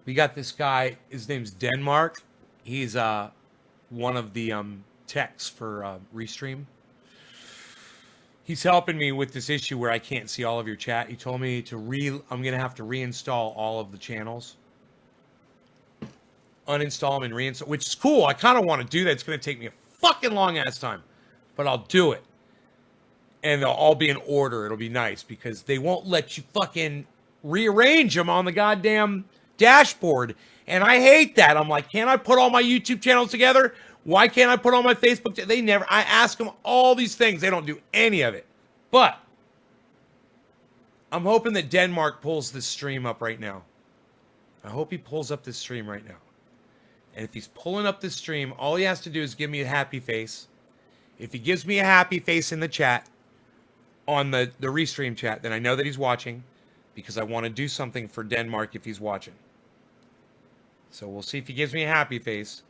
We got this guy. His name's Denmark. He's one of the techs for Restream. He's helping me with this issue where I can't see all of your chat. He told me to I'm gonna have to reinstall all of the channels, uninstall them and reinstall, which is cool. I kind of want to do that. It's gonna take me a fucking long ass time, but I'll do it. And they'll all be in order. It'll be nice because they won't let you fucking rearrange them on the goddamn dashboard. And I hate that. I'm like, can't I put all my YouTube channels together? Why can't I put all my Facebook? They never, I ask them all these things. They don't do any of it. But I'm hoping that Denmark pulls this stream up right now. I hope he pulls up this stream right now. And if he's pulling up this stream, all he has to do is give me a happy face. If he gives me a happy face in the chat, on the Restream chat, then I know that he's watching because I want to do something for Denmark if he's watching. So we'll see if he gives me a happy face.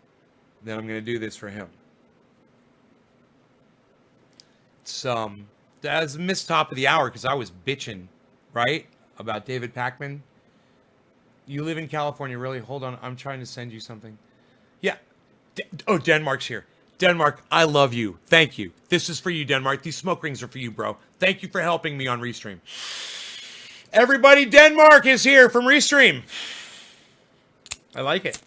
Then I'm going to do this for him. It's that was the missed top of the hour because I was bitching, right, about David Pakman. You live in California, really? Hold on, I'm trying to send you something. Yeah. Oh, Denmark's here. Denmark, I love you. Thank you. This is for you, Denmark. These smoke rings are for you, bro. Thank you for helping me on Restream. Everybody, Denmark is here from Restream. I like it.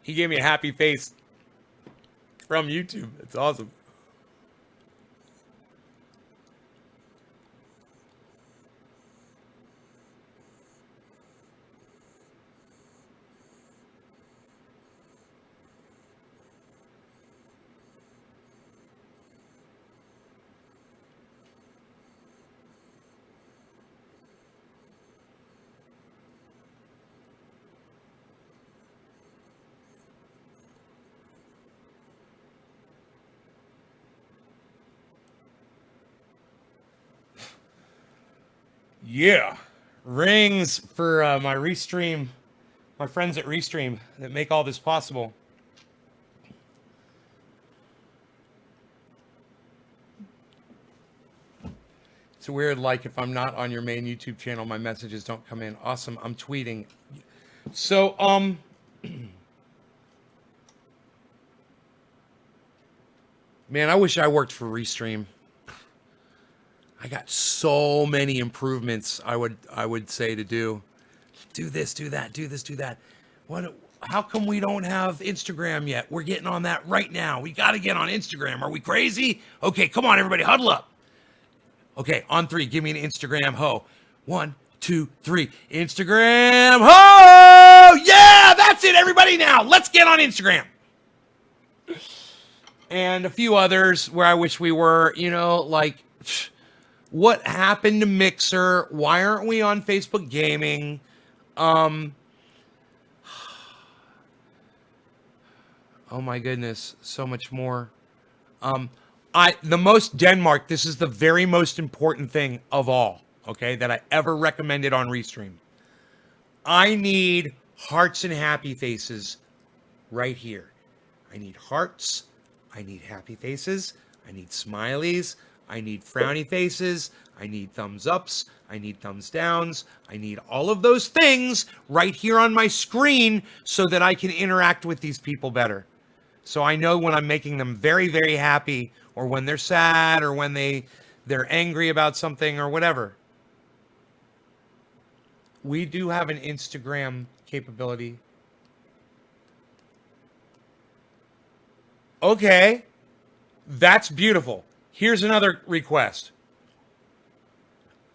He gave me a happy face from YouTube. It's awesome. Yeah. Rings for my Restream, my friends at Restream that make all this possible. It's weird, like if I'm not on your main YouTube channel, my messages don't come in. Awesome. I'm tweeting. So, man, I wish I worked for Restream. I got so many improvements I would say to do. Do this, do that, do this, do that. How come we don't have Instagram yet? We're getting on that right now. We got to get on Instagram. Are we crazy? Okay, come on, everybody, huddle up. Okay, on three, give me an Instagram ho. 1, 2, 3. Instagram ho! Yeah, that's it, everybody now. Let's get on Instagram. And a few others where I wish we were, like... What happened to Mixer? Why aren't we on Facebook Gaming? Oh my goodness, so much more. Denmark, this is the very most important thing of all, okay, that I ever recommended on Restream. I need hearts and happy faces right here. I need hearts. I need happy faces. I need smileys. I need frowny faces. I need thumbs ups. I need thumbs downs. I need all of those things right here on my screen so that I can interact with these people better. So I know when I'm making them very, very happy or when they're sad or when they're angry about something or whatever. We do have an Instagram capability. Okay. That's beautiful. Here's another request.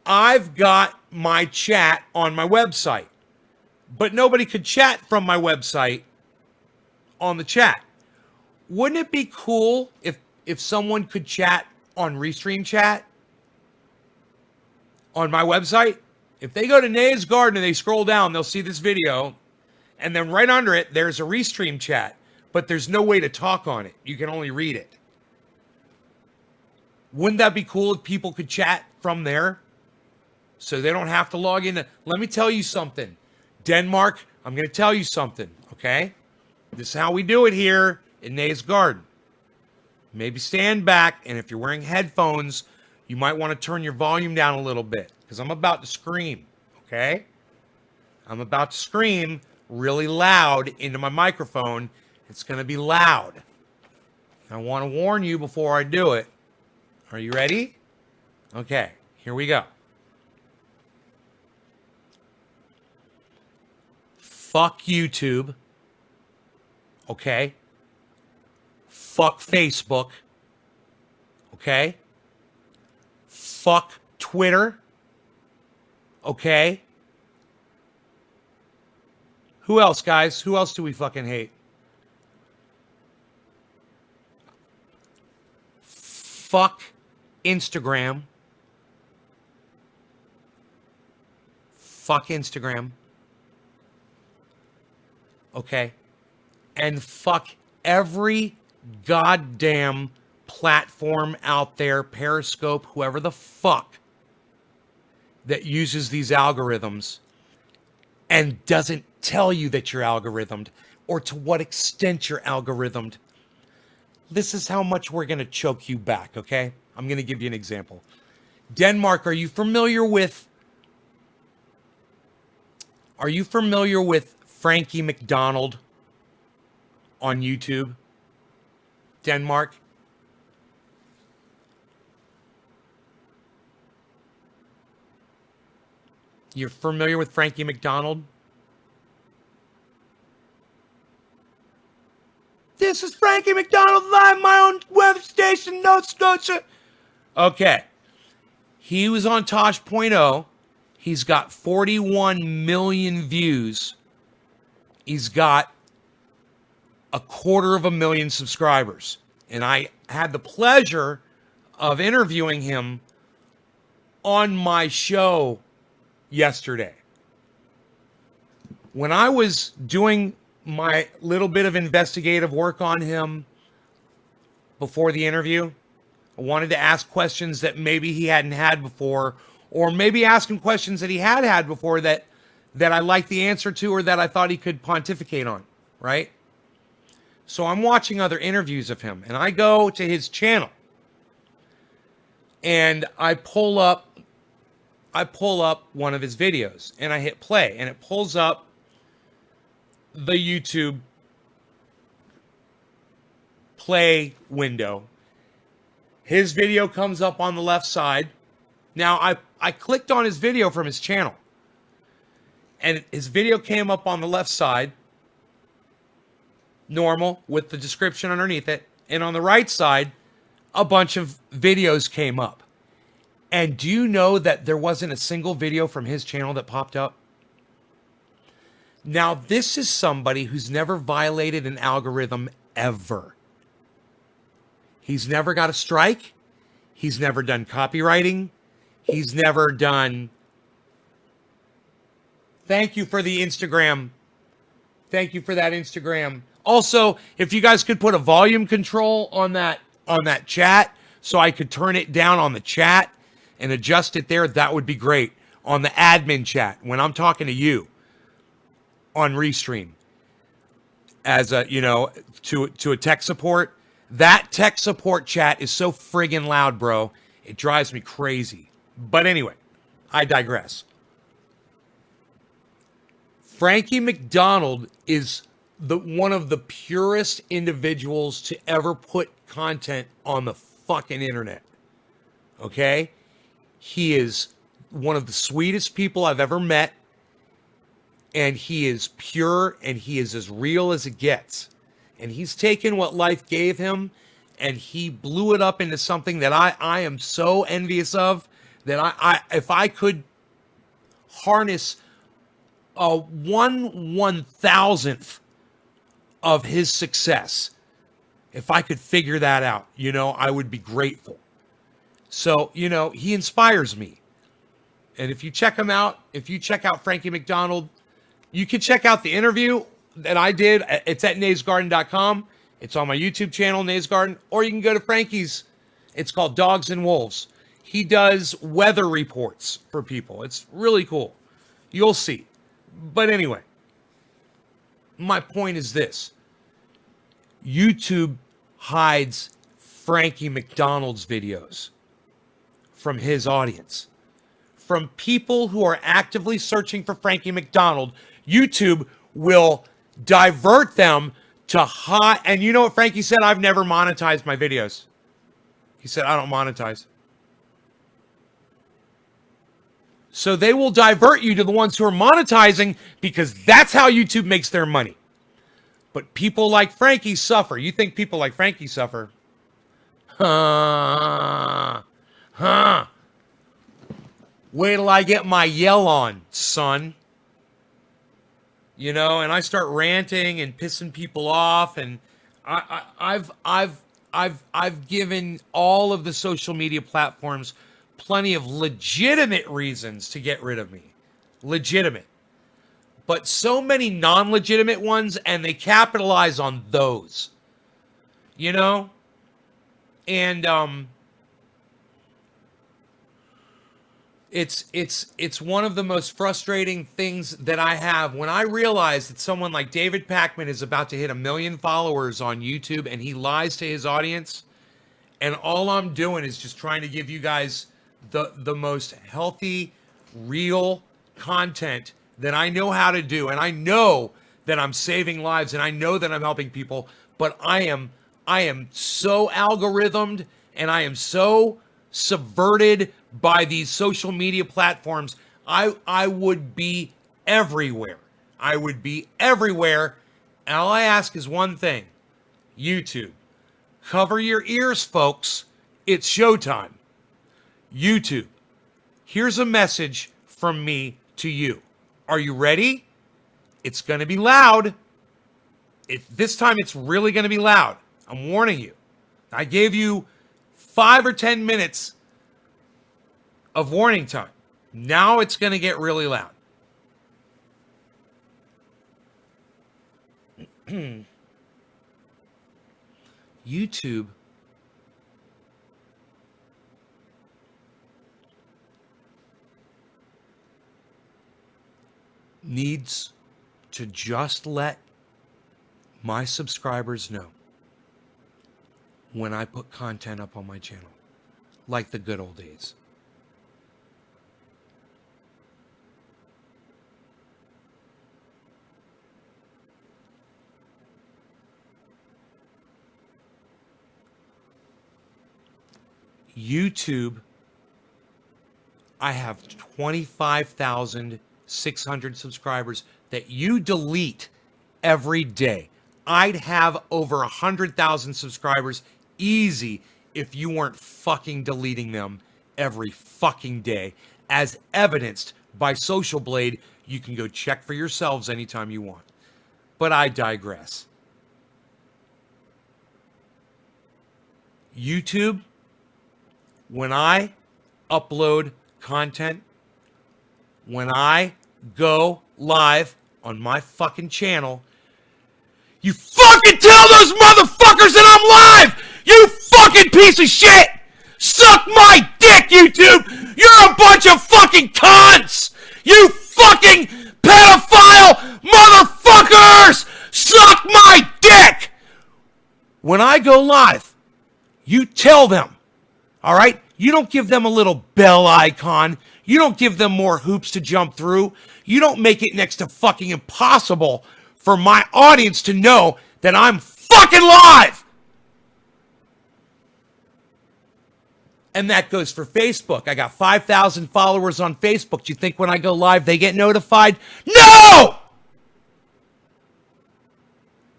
I've got my chat on my website, but nobody could chat from my website on the chat. Wouldn't it be cool if someone could chat on Restream Chat on my website? If they go to Nays Garden and they scroll down, they'll see this video, and then right under it, there's a Restream Chat, but there's no way to talk on it. You can only read it. Wouldn't that be cool if people could chat from there so they don't have to log in? Let me tell you something. Denmark, I'm going to tell you something, okay? This is how we do it here in Nays Garden. Maybe stand back, and if you're wearing headphones, you might want to turn your volume down a little bit because I'm about to scream, okay? I'm about to scream really loud into my microphone. It's going to be loud. I want to warn you before I do it. Are you ready? Okay, here we go. Fuck YouTube. Okay? Fuck Facebook. Okay? Fuck Twitter. Okay? Who else, guys? Who else do we fucking hate? Fuck Instagram. Fuck Instagram. Okay? And fuck every goddamn platform out there, Periscope, whoever the fuck that uses these algorithms and doesn't tell you that you're algorithmed or to what extent you're algorithmed. This is how much we're going to choke you back, okay? I'm going to give you an example. Denmark, are you familiar with Frankie McDonald on YouTube? Denmark? You're familiar with Frankie McDonald? This is Frankie McDonald live, my own web station, Nova Scotia. Okay. He was on Tosh.0. He's got 41 million views. He's got 250,000 subscribers. And I had the pleasure of interviewing him on my show yesterday. When I was doing my little bit of investigative work on him before the interview, I wanted to ask questions that maybe he hadn't had before, or maybe ask him questions that he had before that I liked the answer to, or that I thought he could pontificate on, right? So I'm watching other interviews of him, and I go to his channel, and I pull up one of his videos, and I hit play, and it pulls up the YouTube play window. His video comes up on the left side. Now, I clicked on his video from his channel, and his video came up on the left side, normal, with the description underneath it. And on the right side, a bunch of videos came up. And do you know that there wasn't a single video from his channel that popped up? Now, this is somebody who's never violated an algorithm ever. He's never got a strike. He's never done copywriting. He's never done... Thank you for the Instagram. Thank you for that Instagram. Also, if you guys could put a volume control on that chat so I could turn it down on the chat and adjust it there, that would be great. On the admin chat, when I'm talking to you on Restream, as a, to a tech support, that tech support chat is so friggin' loud, bro. It drives me crazy. But anyway, I digress. Frankie McDonald is one of the purest individuals to ever put content on the fucking internet. Okay? He is one of the sweetest people I've ever met. And he is pure, and he is as real as it gets. And he's taken what life gave him and he blew it up into something that I am so envious of, that I if I could harness a 1/1000th of his success, if I could figure that out, I would be grateful. So, he inspires me. And if you check him out, if you check out Frankie McDonald, you can check out the interview that I did. It's at naysgarden.com. It's on my YouTube channel, Nays Garden, or you can go to Frankie's. It's called Dogs and Wolves. He does weather reports for people. It's really cool. You'll see. But anyway, my point is this. YouTube hides Frankie McDonald's videos from his audience. From people who are actively searching for Frankie McDonald, YouTube will divert them to hide. And you know what Frankie said? I've never monetized my videos. He said, I don't monetize. So they will divert you to the ones who are monetizing, because that's how YouTube makes their money. But people like Frankie suffer. You think people like Frankie suffer? Wait till I get my yell on, son. And I start ranting and pissing people off, and I've given all of the social media platforms plenty of legitimate reasons to get rid of me. Legitimate. But so many non-legitimate ones, and they capitalize on those. And it's one of the most frustrating things that I have when I realize that someone like David Pakman is about to hit 1 million followers on YouTube, and he lies to his audience, and all I'm doing is just trying to give you guys the most healthy, real content that I know how to do. And I know that I'm saving lives, and I know that I'm helping people, but I am so algorithmed, and I am so subverted by these social media platforms. I would be everywhere. I would be everywhere. And all I ask is one thing. YouTube, cover your ears, folks. It's showtime. YouTube, here's a message from me to you. Are you ready? It's going to be loud. This time it's really going to be loud. I'm warning you. I gave you 5 or 10 minutes of warning time. Now it's going to get really loud. YouTube needs to just let my subscribers know when I put content up on my channel, like the good old days. YouTube, I have 25,600 subscribers that you delete every day. I'd have over 100,000 subscribers easy if you weren't fucking deleting them every fucking day, as evidenced by Social Blade. You can go check for yourselves anytime you want. But I digress. YouTube, when I upload content, when I go live on my fucking channel, you fucking tell those motherfuckers that I'm live! You fucking piece of shit! Suck my dick, YouTube! You're a bunch of fucking cunts! You fucking pedophile motherfuckers! Suck my dick! When I go live, you tell them. All right? You don't give them a little bell icon. You don't give them more hoops to jump through. You don't make it next to fucking impossible for my audience to know that I'm fucking live. And that goes for Facebook. I got 5,000 followers on Facebook. Do you think when I go live they get notified? No!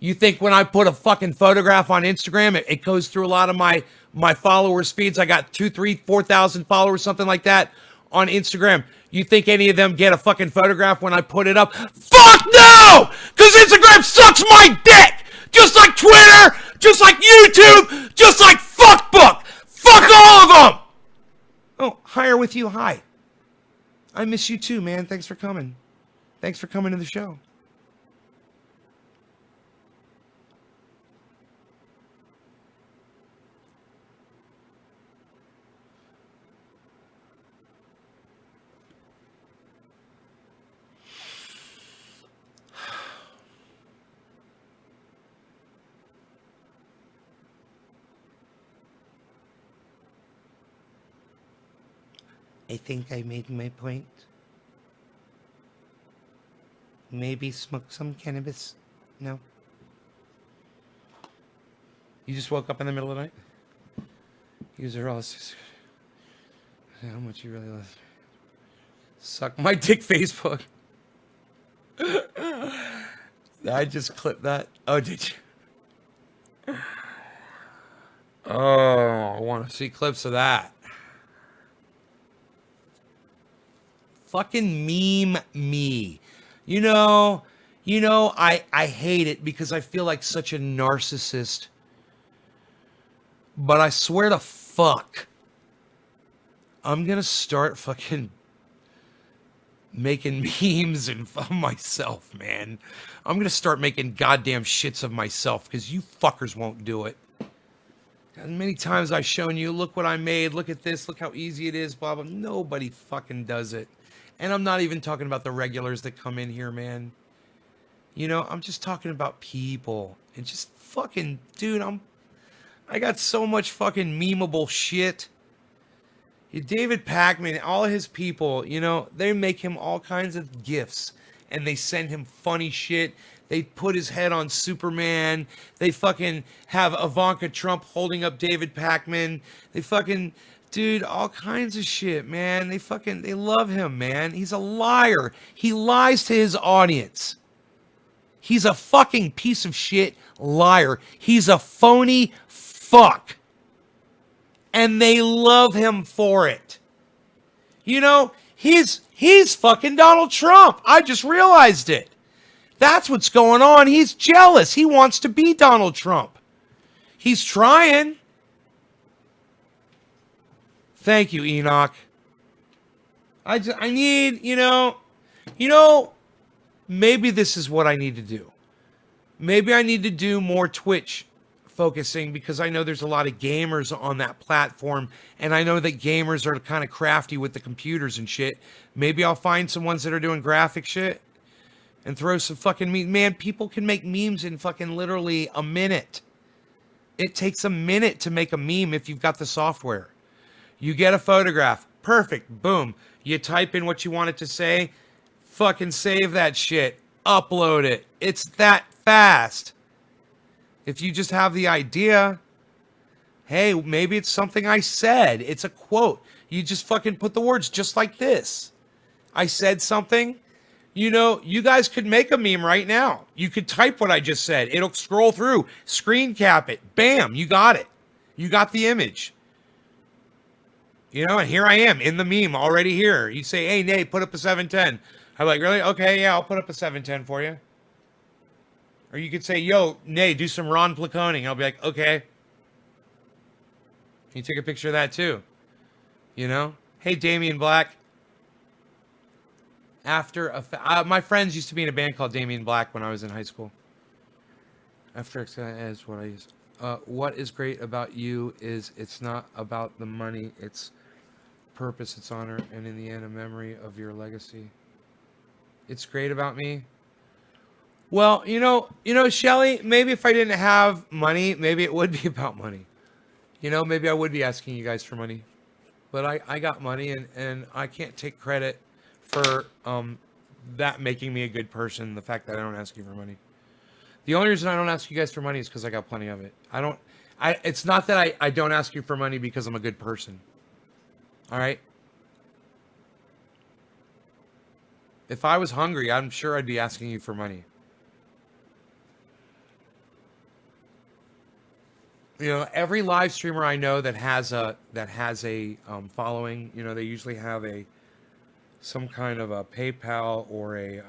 You think when I put a fucking photograph on Instagram, it goes through a lot of my followers' feeds. I got 2, 3, 4,000 followers, something like that on Instagram. You think any of them get a fucking photograph when I put it up? Fuck no! Because Instagram sucks my dick! Just like Twitter, just like YouTube, just like Fuckbook! Fuck all of them! Oh, higher with you, hi. I miss you too, man. Thanks for coming. Thanks for coming to the show. I think I made my point. Maybe smoke some cannabis. No. You just woke up in the middle of the night? These are all how much you really love. Suck my dick, Facebook. I just clipped that. Oh, did you? Oh, I want to see clips of that. Fucking meme me. You know, I hate it because I feel like such a narcissist. But I swear to fuck, I'm gonna start fucking making memes of myself, man. I'm gonna start making goddamn shits of myself because you fuckers won't do it. And many times I've shown you, look what I made, look at this, look how easy it is, blah, blah. Nobody fucking does it. And I'm not even talking about the regulars that come in here, man. You know, I'm just talking about people. And just fucking, dude, I got so much fucking memeable shit. David Pakman, all of his people, you know, they make him all kinds of gifts. And they send him funny shit. They put his head on Superman. They fucking have Ivanka Trump holding up David Pakman. They fucking... Dude, all kinds of shit, man. They love him, man. He's a liar. He lies to his audience. He's a fucking piece of shit liar. He's a phony fuck. And they love him for it. You know, he's fucking Donald Trump. I just realized it. That's what's going on. He's jealous. He wants to be Donald Trump. He's trying. Thank you, Enoch. I need, you know, maybe this is what I need to do. Maybe I need to do more Twitch focusing because I know there's a lot of gamers on that platform and I know that gamers are kind of crafty with the computers and shit. Maybe I'll find some ones that are doing graphic shit and throw some fucking memes. Man, people can make memes in fucking literally a minute. It takes a minute to make a meme if you've got the software. You get a photograph. Perfect. Boom. You type in what you want it to say. Fucking save that shit. Upload it. It's that fast. If you just have the idea, hey, maybe it's something I said. It's a quote. You just fucking put the words just like this. I said something. You know, you guys could make a meme right now. You could type what I just said. It'll scroll through. Screen cap it. Bam. You got it. You got the image. You know, and here I am in the meme already here. You say, hey, Nate, put up a 710. I'm like, really? Okay, yeah, I'll put up a 710 for you. Or you could say, yo, Nate, do some Ron Placoning. I'll be like, okay. You take a picture of that too. You know? Hey, Damian Black. My friends used to be in a band called Damian Black when I was in high school. After is what I used. What is great about you is it's not about the money. It's purpose, it's honor, and in the end, a memory of your legacy. It's great about me. Well, you know, Shelly, maybe if I didn't have money, maybe it would be about money. You know, maybe I would be asking you guys for money. But I got money, and I can't take credit for that making me a good person, the fact that I don't ask you for money. The only reason I don't ask you guys for money is because I got plenty of it. It's not that I don't ask you for money because I'm a good person. All right? If I was hungry, I'm sure I'd be asking you for money. You know, every live streamer I know that has a following, you know, they usually have some kind of a PayPal or a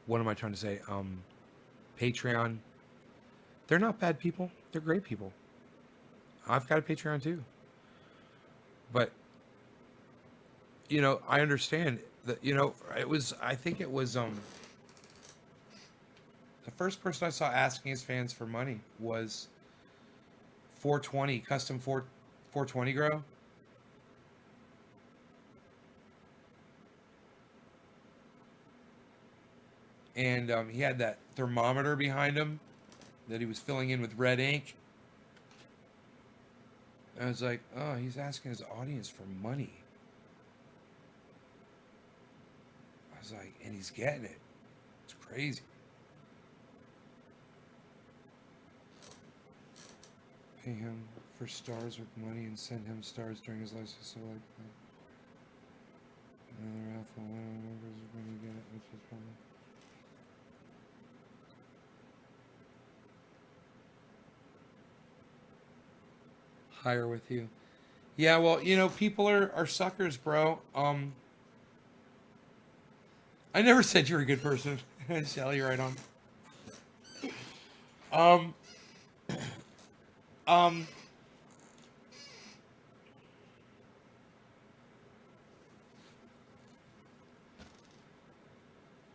what am I trying to say? Patreon. They're not bad people. They're great people. I've got a Patreon too. But you know, I understand that, you know, I think it was the first person I saw asking his fans for money was 420 custom 420 grow. And he had that thermometer behind him that he was filling in with red ink. I was like, oh, he's asking his audience for money. I was like, and he's getting it. It's crazy. Pay him for stars with money and send him stars during his life. So like another raffle. When you get it, which is probably. Higher with you. Yeah, well, you know, people are suckers, bro. I never said you're a good person. Sally, right on. Um, um,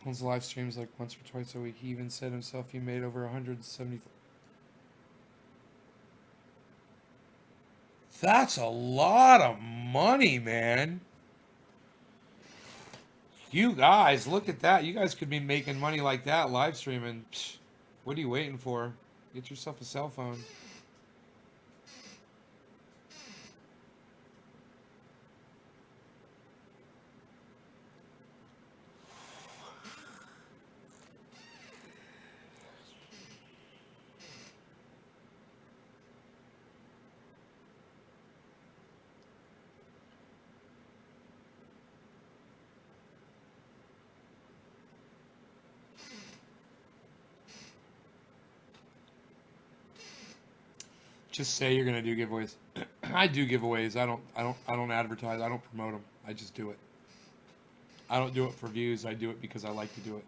His live streams like once or twice a week. He even said himself he made over 170. That's a lot of money, man. You guys, look at that. You guys could be making money like that live streaming. Psh, what are you waiting for? Get yourself a cell phone. Just say you're gonna do giveaways. I do giveaways. I don't advertise. I don't promote them. I just do it. I don't do it for views. I do it because I like to do it.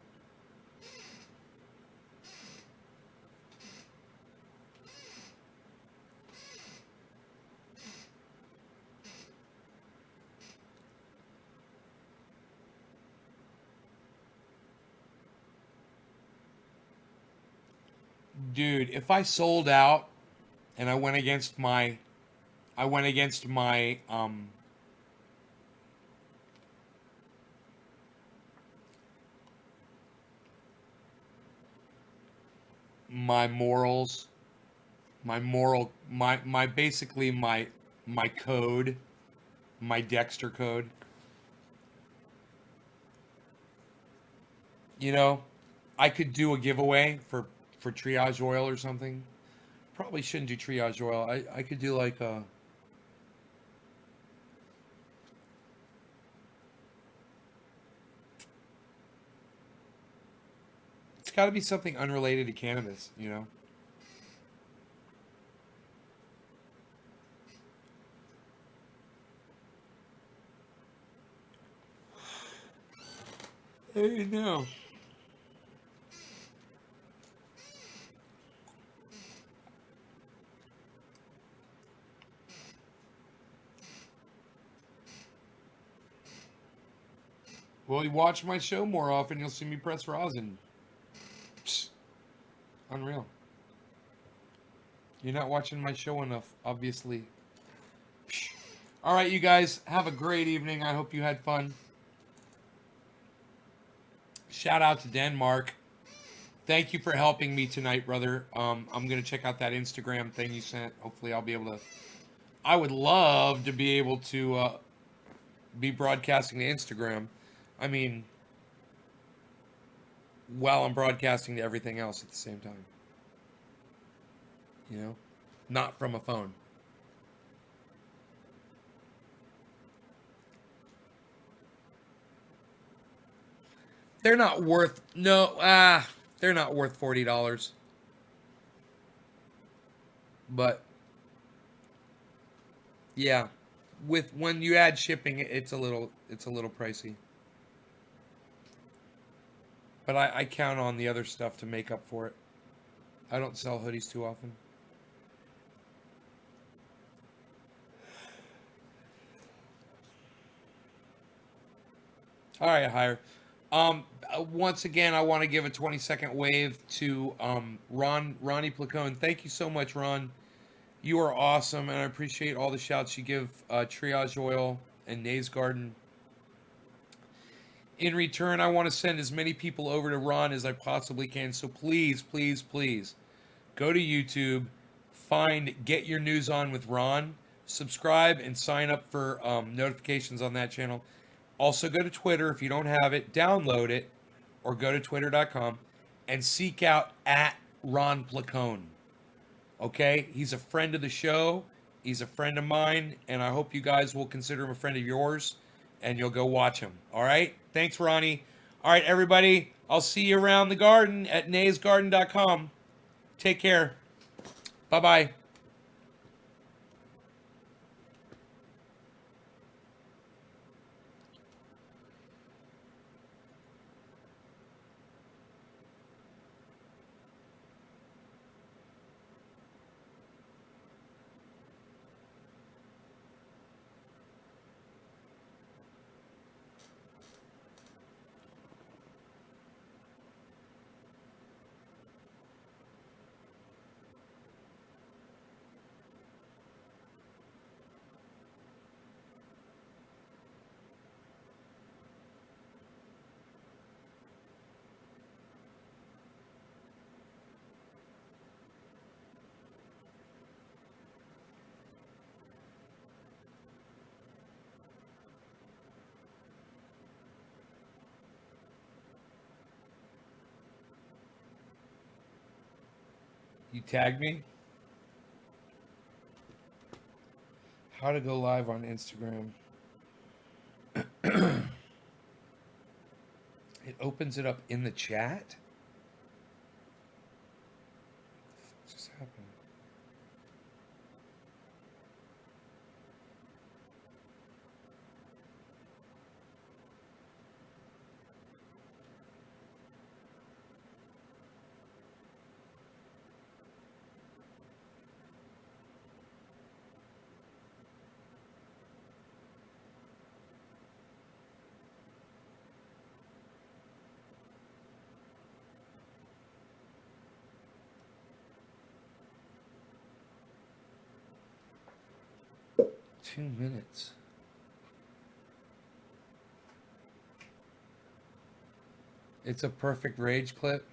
Dude, if I sold out and I went against my my morals, my basically my code, my Dexter code. You know, I could do a giveaway for triage oil or something. Probably shouldn't do triage oil. I could do like a it's got to be something unrelated to cannabis, you know. Hey, no. Well, you watch my show more often, you'll see me press rosin. Psst, unreal. You're not watching my show enough, obviously. Psh. All right, you guys, have a great evening. I hope you had fun. Shout out to Denmark. Thank you for helping me tonight, brother. I'm gonna check out that Instagram thing you sent. Hopefully, I'll be able to. I would love to be able to be broadcasting to Instagram. I mean, while I'm broadcasting to everything else at the same time. You know, not from a phone. They're not worth they're not worth $40. But yeah, with when you add shipping, it's a little pricey. But I count on the other stuff to make up for it. I don't sell hoodies too often. All right, higher. Once again, I want to give a 20-second wave to Ronnie Placone. Thank you so much, Ron. You are awesome, and I appreciate all the shouts you give Triage Oil and Nays Garden. In return, I want to send as many people over to Ron as I possibly can. So please, please, please, go to YouTube, find Get Your News On with Ron, subscribe, and sign up for notifications on that channel. Also, go to Twitter if you don't have it, download it, or go to twitter.com and seek out at Ron Placone. Okay? He's a friend of the show. He's a friend of mine, and I hope you guys will consider him a friend of yours, and you'll go watch him. All right? Thanks, Ronnie. All right, everybody. I'll see you around the garden at naysgarden.com. Take care. Bye-bye. You tagged me? How to go live on Instagram. It opens it up in the chat? What just happened? Two minutes. It's a perfect rage clip.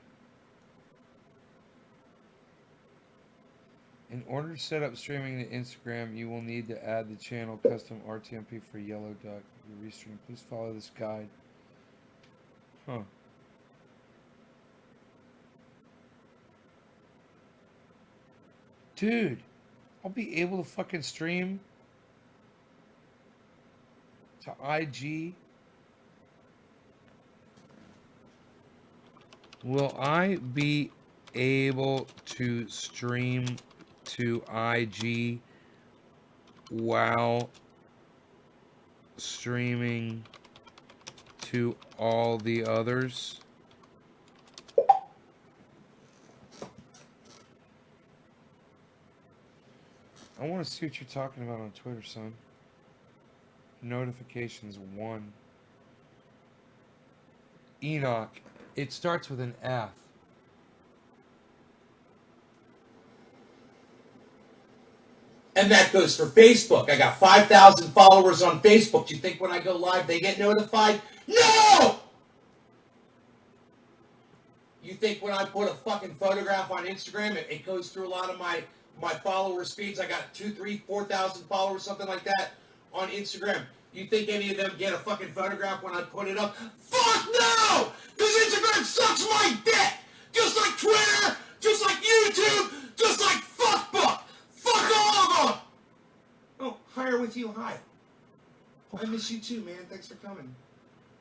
In order to set up streaming to Instagram, you will need to add the channel custom RTMP for Yellow Duck. You restream. Please follow this guide. Huh. Dude, I'll be able to fucking stream to IG. Will I be able to stream to IG while streaming to all the others? I want to see what you're talking about on Twitter, son. Notifications 1. Enoch. It starts with an F. And that goes for Facebook. I got 5,000 followers on Facebook. Do you think when I go live they get notified? No! You think when I put a fucking photograph on Instagram, it goes through a lot of my follower speeds? I got 2,000, 3,000, 4,000 followers, something like that on Instagram. You think any of them get a fucking photograph when I put it up? Fuck no! Because Instagram sucks my dick! Just like Twitter, just like YouTube, just like fuckbook! Fuck all of them! Oh, higher with you, hi. I miss you too, man. Thanks for coming.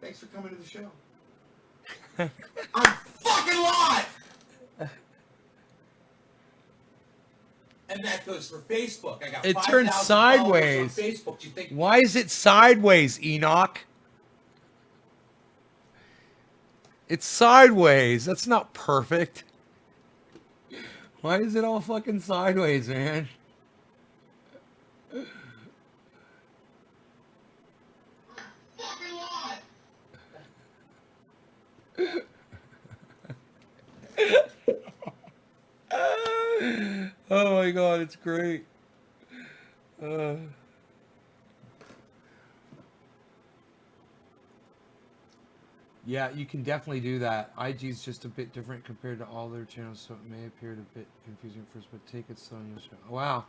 Thanks for coming to the show. I'm fucking live! And that goes for Facebook. I got It 5,000 turned followers sideways. on Facebook. Do you think? Why is it sideways, Enoch? It's sideways. That's not perfect. Why is it all fucking sideways, man? Oh my god, it's great. Yeah, you can definitely do that. IG's just a bit different compared to all their channels, so it may appear a bit confusing at first, but take it slow. Wow.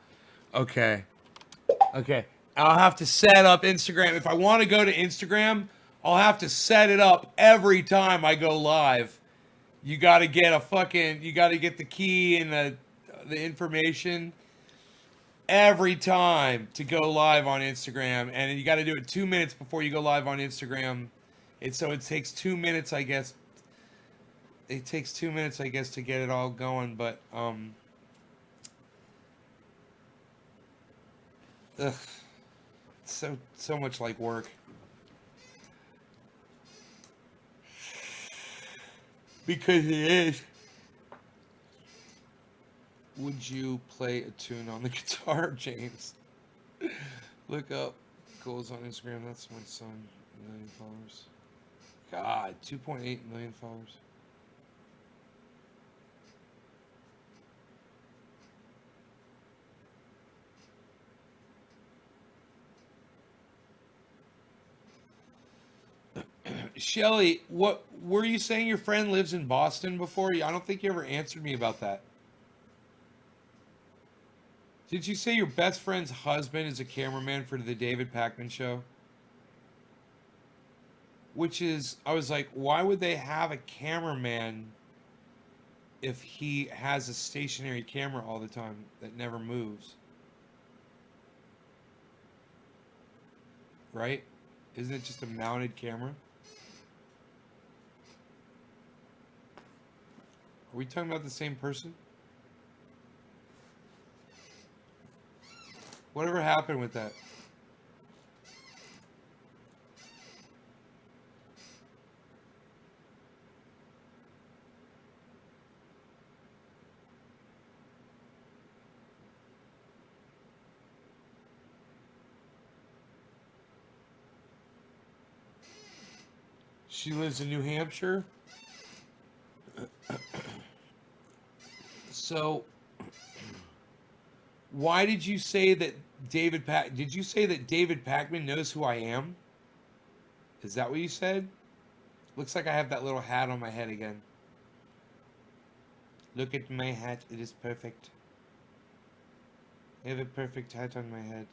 Okay. Okay. I'll have to set up Instagram. If I want to go to Instagram, I'll have to set it up every time I go live. You got to get the key and the information every time to go live on Instagram, and you got to do it 2 minutes before you go live on Instagram. It takes 2 minutes, I guess. It takes 2 minutes, I guess, to get it all going, but ugh, so much like work. Because it is. Would you play a tune on the guitar, James? Look up goals on Instagram. That's my son. 1 million followers. God, 2.8 million followers. Shelly, what were you saying? Your friend lives in Boston before? I don't think you ever answered me about that. Did you say your best friend's husband is a cameraman for the David Pakman show? Which is, I was like, why would they have a cameraman if he has a stationary camera all the time that never moves? Right? Isn't it just a mounted camera? Are we talking about the same person? Whatever happened with that? She lives in New Hampshire. So, why did you say that did you say that David Pakman knows who I am? Is that what you said? Looks like I have that little hat on my head again. Look at my hat. It is perfect. I have a perfect hat on my head.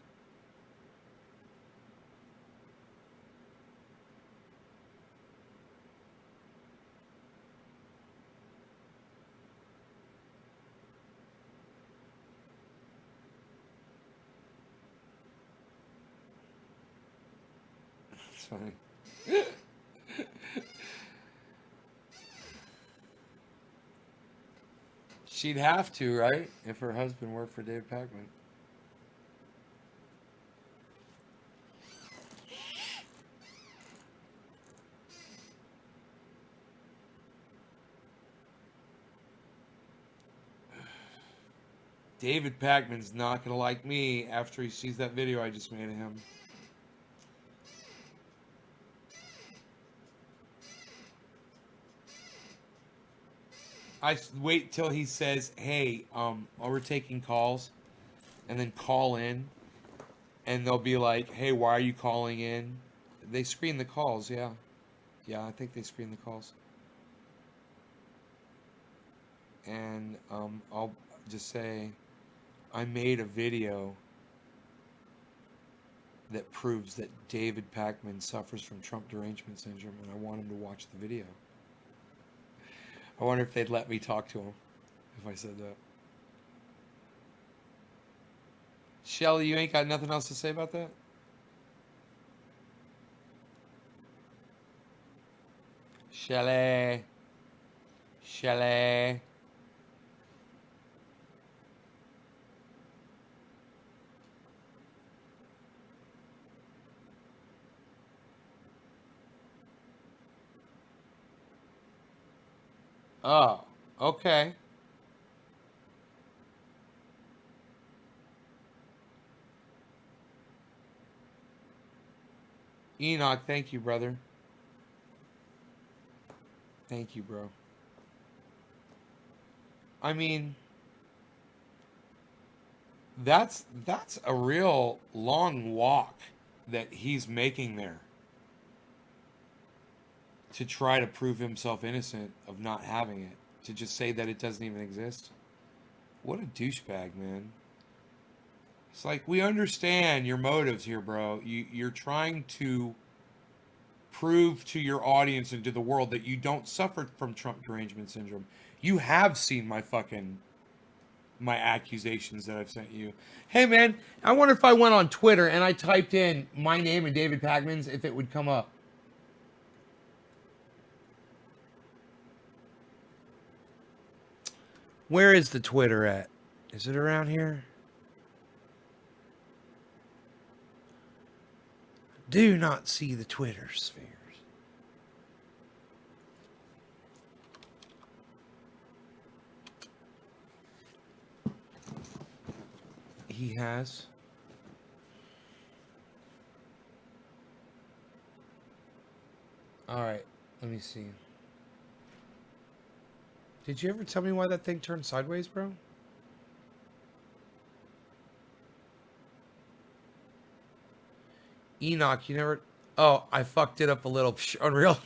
It's funny. She'd have to, right? If her husband worked for David Pakman. David Pakman's not gonna like me after he sees that video I just made of him. I wait till he says, "Hey, we're taking calls," and then call in, and they'll be like, "Hey, why are you calling in?" They screen the calls, yeah, yeah. I think they screen the calls, and I'll just say, I made a video that proves that David Pakman suffers from Trump derangement syndrome, and I want him to watch the video. I wonder if they'd let me talk to him if I said that. Shelly, you ain't got nothing else to say about that? Shelly. Shelly. Oh, okay. Enoch, thank you, brother. Thank you, bro. I mean, that's a real long walk that he's making there to try to prove himself innocent of not having it, to just say that it doesn't even exist. What a douchebag, man. It's like, we understand your motives here, bro. You're trying to prove to your audience and to the world that you don't suffer from Trump derangement syndrome. You have seen my accusations that I've sent you. Hey, man, I wonder if I went on Twitter and I typed in my name and David Pakman's, if it would come up. Where is the Twitter at? Is it around here? Do not see the Twitter spheres. He has. All right, let me see. Did you ever tell me why that thing turned sideways, bro? Enoch, you never... Oh, I fucked it up a little. Unreal.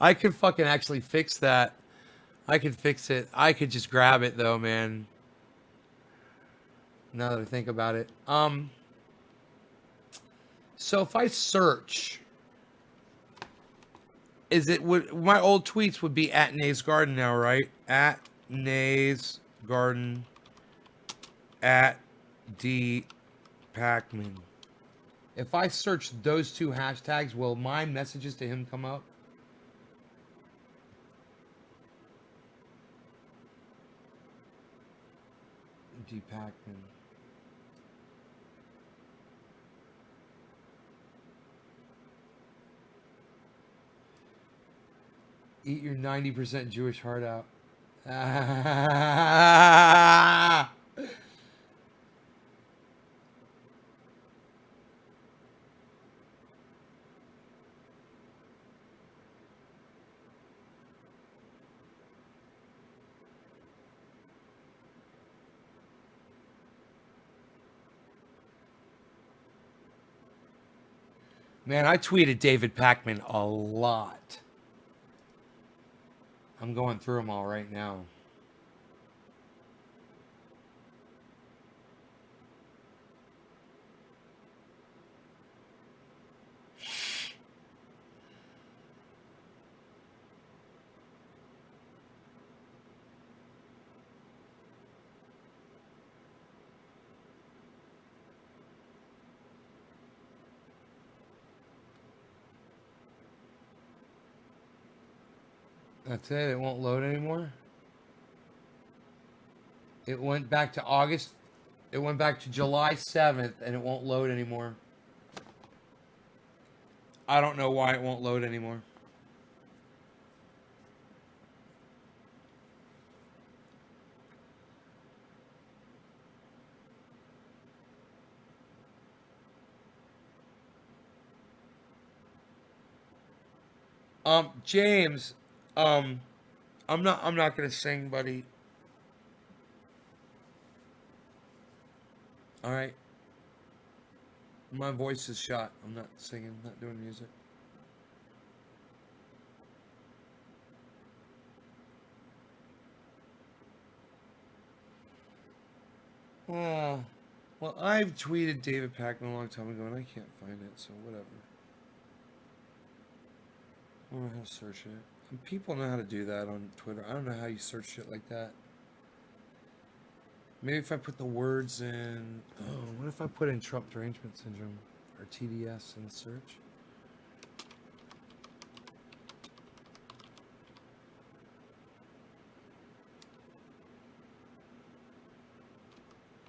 I could fucking actually fix that. I could fix it. I could just grab it, though, man. Now that I think about it. So if I search... Is it... my old tweets would be at Nays Garden now, right? At Nays Garden... at D Pakman. If I search those two hashtags, will my messages to him come up? D Pakman. Eat your 90% Jewish heart out. Man, I tweeted David Pakman a lot. I'm going through them all right now. That's it. It won't load anymore. It went back to August. It went back to July 7th, and it won't load anymore. I don't know why it won't load anymore. James, I'm not gonna sing, buddy. All right. My voice is shot. I'm not singing, not doing music. Well, I've tweeted David Pakman a long time ago, and I can't find it, so whatever. I don't know how to search it. And people know how to do that on Twitter. I don't know how you search shit like that. Maybe if I put the words in... Oh, what if I put in Trump derangement syndrome or TDS in the search?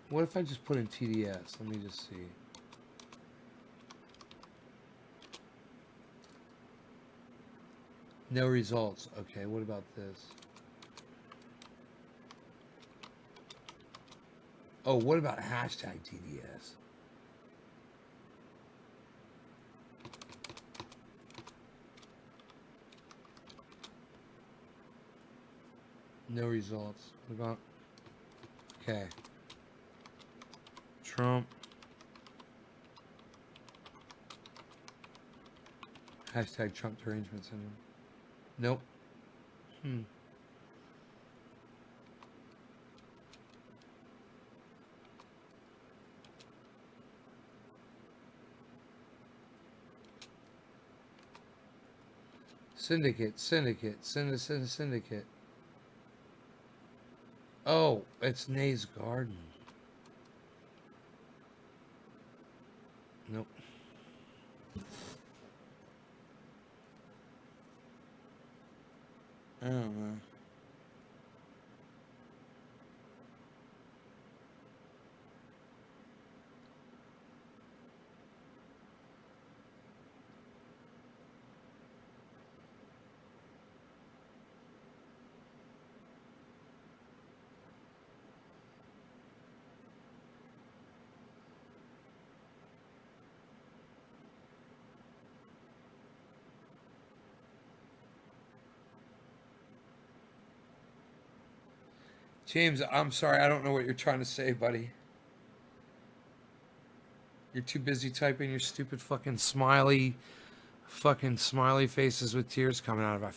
What if I just put in TDS? Let me just see. No results. Okay, what about this? Oh, what about hashtag TDS? No results. What about... Okay. Trump. Hashtag Trump derangement syndrome. Nope. Syndicate. Oh, it's Nay's Garden. Nope. I don't know. James, I'm sorry. I don't know what you're trying to say, buddy. You're too busy typing your stupid fucking smiley faces with tears coming out of it.